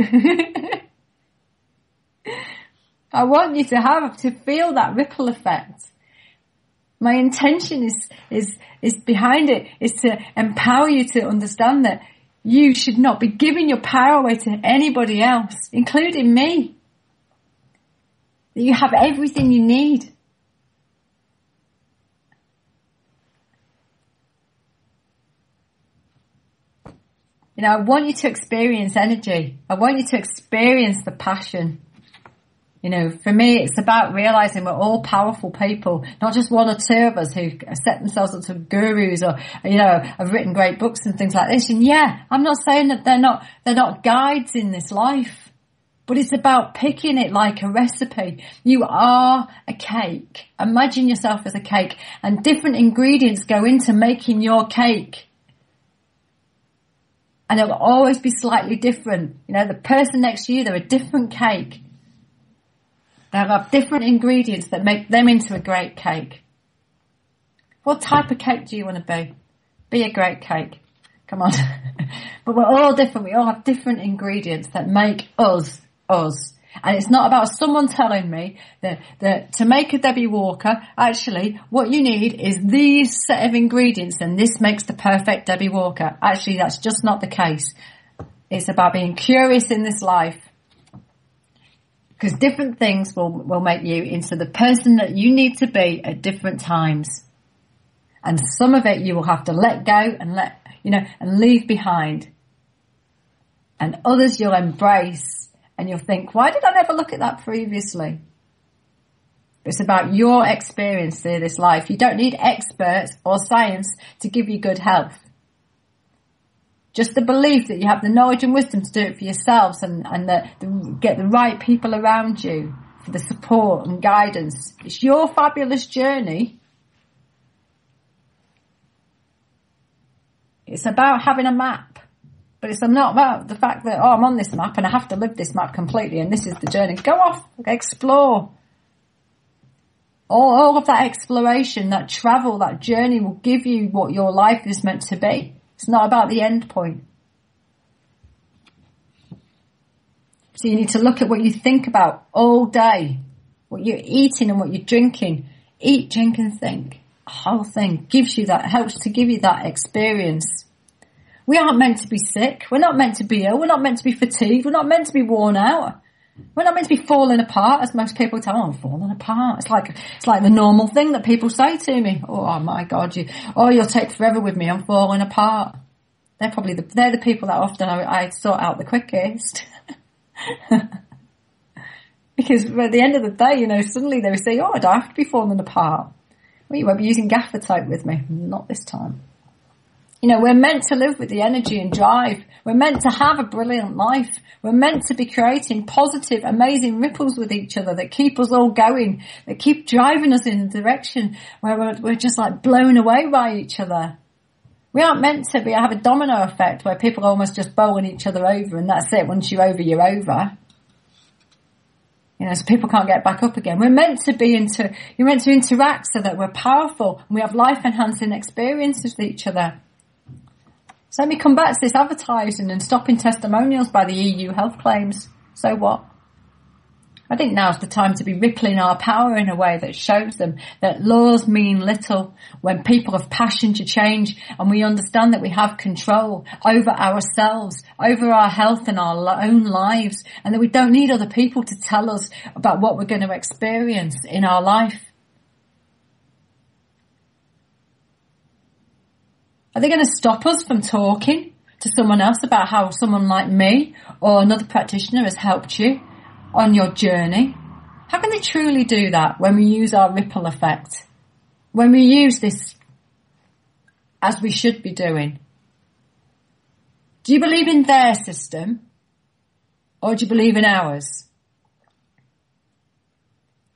Speaker 1: I want you to feel that ripple effect. My intention is behind it, is to empower you to understand that you should not be giving your power away to anybody else, including me. That you have everything you need. You know, I want you to experience energy. I want you to experience the passion. You know, for me, it's about realizing we're all powerful people, not just one or two of us who set themselves up to gurus or, you know, have written great books and things like this. And yeah, I'm not saying that they're not guides in this life, but it's about picking it like a recipe. You are a cake. Imagine yourself as a cake, and different ingredients go into making your cake. And it'll always be slightly different. You know, the person next to you, they're a different cake. They'll have different ingredients that make them into a great cake. What type of cake do you want to be? Be a great cake. Come on. But we're all different. We all have different ingredients that make us, us. And it's not about someone telling me that to make a Debbie Walker, actually, what you need is these set of ingredients and this makes the perfect Debbie Walker. Actually, that's just not the case. It's about being curious in this life. Because different things will make you into the person that you need to be at different times. And some of it you will have to let go and and leave behind. And others you'll embrace. And you'll think, why did I never look at that previously? It's about your experience through this life. You don't need experts or science to give you good health. Just the belief that you have the knowledge and wisdom to do it for yourselves and get the right people around you for the support and guidance. It's your fabulous journey. It's about having a map. But it's not about the fact that, I'm on this map and I have to live this map completely and this is the journey. Go off, explore. All of that exploration, that travel, that journey will give you what your life is meant to be. It's not about the end point. So you need to look at what you think about all day, what you're eating and what you're drinking. Eat, drink and think. The whole thing gives you that, helps to give you that experience. We aren't meant to be sick. We're not meant to be ill. We're not meant to be fatigued. We're not meant to be worn out. We're not meant to be falling apart, as most people tell me. I'm falling apart. It's like the normal thing that people say to me. Oh my God, you'll take forever with me. I'm falling apart. They're the people that often I sort out the quickest. Because at the end of the day, suddenly they say, I don't have to be falling apart. Well, you won't be using gaffer tape with me. Not this time. We're meant to live with the energy and drive. We're meant to have a brilliant life. We're meant to be creating positive, amazing ripples with each other that keep us all going, that keep driving us in a direction where we're just like blown away by each other. We aren't meant to have a domino effect where people are almost just bowling each other over and that's it. Once you're over, you're over. So people can't get back up again. You're meant to interact so that we're powerful and we have life enhancing experiences with each other. So let me come back to this advertising and stopping testimonials by the EU health claims. So what? I think now's the time to be rippling our power in a way that shows them that laws mean little when people have passion to change and we understand that we have control over ourselves, over our health and our own lives, and that we don't need other people to tell us about what we're going to experience in our life. Are they going to stop us from talking to someone else about how someone like me or another practitioner has helped you on your journey? How can they truly do that when we use our ripple effect? When we use this as we should be doing? Do you believe in their system or do you believe in ours?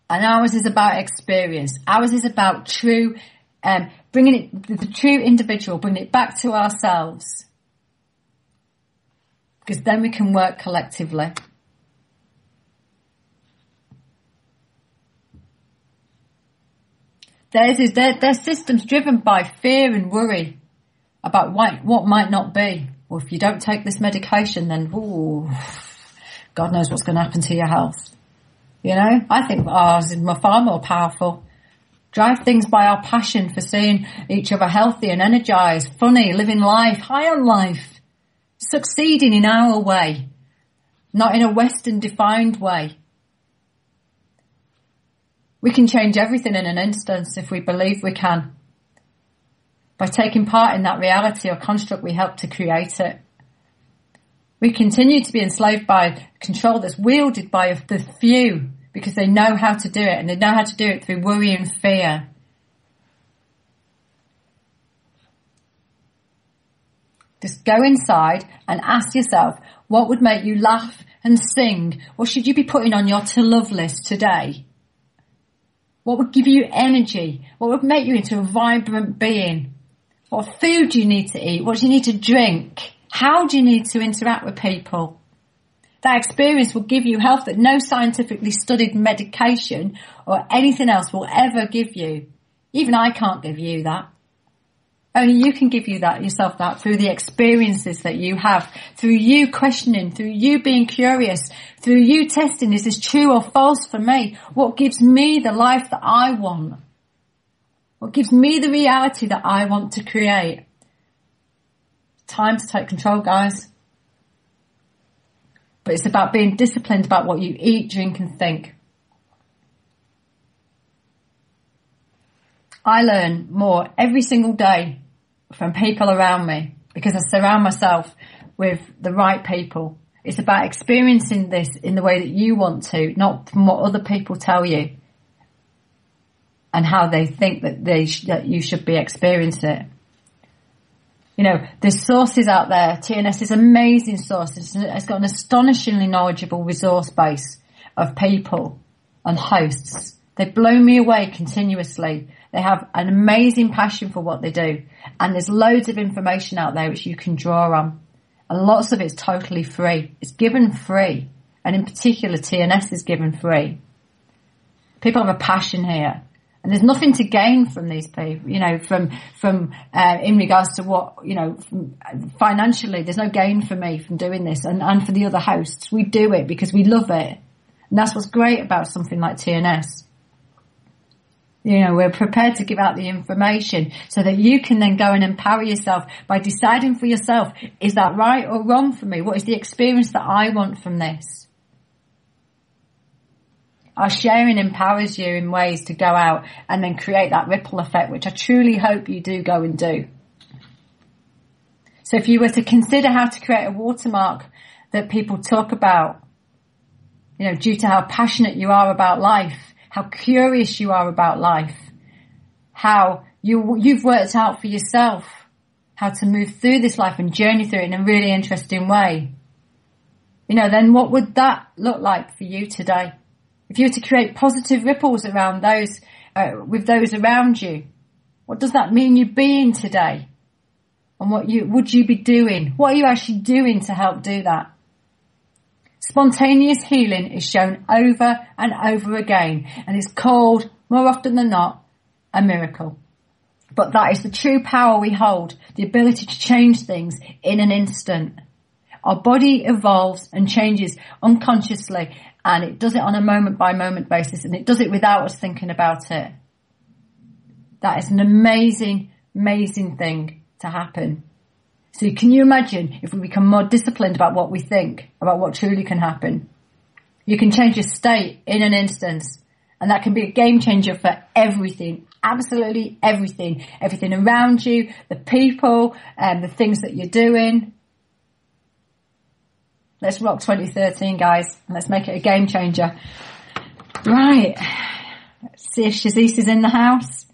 Speaker 1: And ours is about experience. Ours is about true, bringing it, the true individual, bringing it back to ourselves. Because then we can work collectively. Their system's driven by fear and worry about what might not be. Well, if you don't take this medication, then God knows what's going to happen to your health. You know, I think ours is far more powerful. Drive things by our passion for seeing each other healthy and energized, funny, living life, high on life, succeeding in our way, not in a Western defined way. We can change everything in an instant if we believe we can. By taking part in that reality or construct, we help to create it. We continue to be enslaved by control that's wielded by the few because they know how to do it, and they know how to do it through worry and fear. Just go inside and ask yourself, what would make you laugh and sing? What should you be putting on your to-love list today? What would give you energy? What would make you into a vibrant being? What food do you need to eat? What do you need to drink? How do you need to interact with people? That experience will give you health that no scientifically studied medication or anything else will ever give you. Even I can't give you that. Only you can give you that yourself, that through the experiences that you have, through you questioning, through you being curious, through you testing, is this true or false for me? What gives me the life that I want? What gives me the reality that I want to create? Time to take control, guys. But it's about being disciplined about what you eat, drink and think. I learn more every single day from people around me because I surround myself with the right people. It's about experiencing this in the way that you want to, not from what other people tell you and how they think that you should be experiencing it. You know, there's sources out there. TNS is an amazing source. It's got an astonishingly knowledgeable resource base of people and hosts. They blow me away continuously. They have an amazing passion for what they do. And there's loads of information out there which you can draw on. And lots of it's totally free. It's given free. And in particular, TNS is given free. People have a passion here. And there's nothing to gain from these people, you know, from in regards to what, you know, financially, there's no gain for me from doing this and for the other hosts. We do it because we love it. And that's what's great about something like TNS. You know, we're prepared to give out the information so that you can then go and empower yourself by deciding for yourself, is that right or wrong for me? What is the experience that I want from this? Our sharing empowers you in ways to go out and then create that ripple effect, which I truly hope you do go and do. So if you were to consider how to create a watermark that people talk about, you know, due to how passionate you are about life, how curious you are about life, how you've worked out for yourself how to move through this life and journey through it in a really interesting way, you know, then what would that look like for you today? If you were to create positive ripples around those, with those around you, what does that mean you're being today? And what would you be doing? What are you actually doing to help do that? Spontaneous healing is shown over and over again, and it's called, more often than not, a miracle. But that is the true power we hold, the ability to change things in an instant. Our body evolves and changes unconsciously, and it does it on a moment by moment basis, and it does it without us thinking about it. That is an amazing, amazing thing to happen. So can you imagine if we become more disciplined about what we think, about what truly can happen? You can change your state in an instance, and that can be a game changer for everything, absolutely everything, everything around you, the people, and the things that you're doing. Let's rock 2013, guys, and let's make it a game changer. Right, let's see if Shazise is in the house.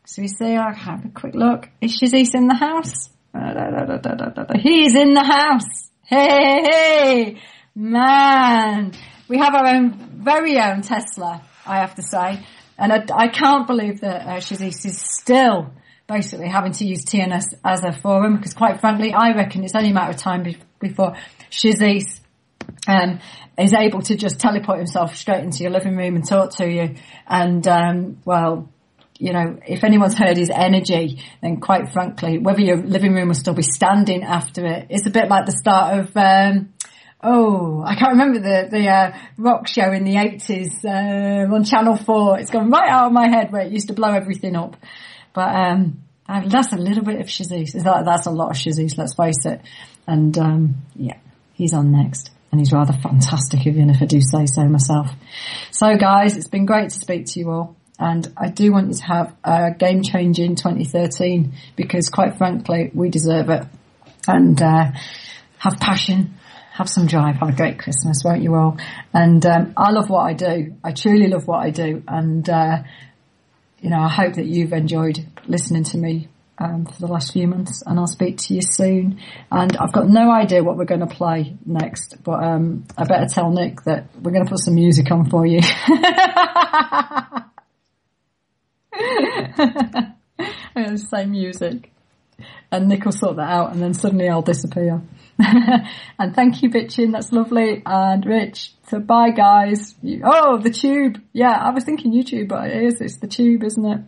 Speaker 1: So we see, I'll have a quick look. Is Shazise in the house? He's in the house. Hey, man. We have our very own Tesla, I have to say. And I can't believe that Shazise is still basically having to use TNS as a forum, because quite frankly, I reckon it's only a matter of time before Shazise is able to just teleport himself straight into your living room and talk to you. And, well, you know, if anyone's heard his energy, then quite frankly, whether your living room will still be standing after it, it's a bit like the start of, I can't remember the rock show in the 80s, on Channel 4. It's gone right out of my head where it used to blow everything up. But, that's a little bit of Shazise. That's a lot of Shazise, let's face it. And, yeah, he's on next. And he's rather fantastic, even if I do say so myself. So guys, it's been great to speak to you all. And I do want you to have a game-changing 2013, because quite frankly, we deserve it. And have passion, have some drive, have a great Christmas, won't you all? And I love what I do. I truly love what I do. And, you know, I hope that you've enjoyed listening to me for the last few months. And I'll speak to you soon. And I've got no idea what we're going to play next. But I better tell Nick that we're going to put some music on for you. I'm going to say music, and Nick will sort that out, and then suddenly I'll disappear. And thank you, bitchin', that's lovely. And Rich, so bye guys. The Tube. Yeah, I was thinking YouTube, but it's the Tube, isn't it?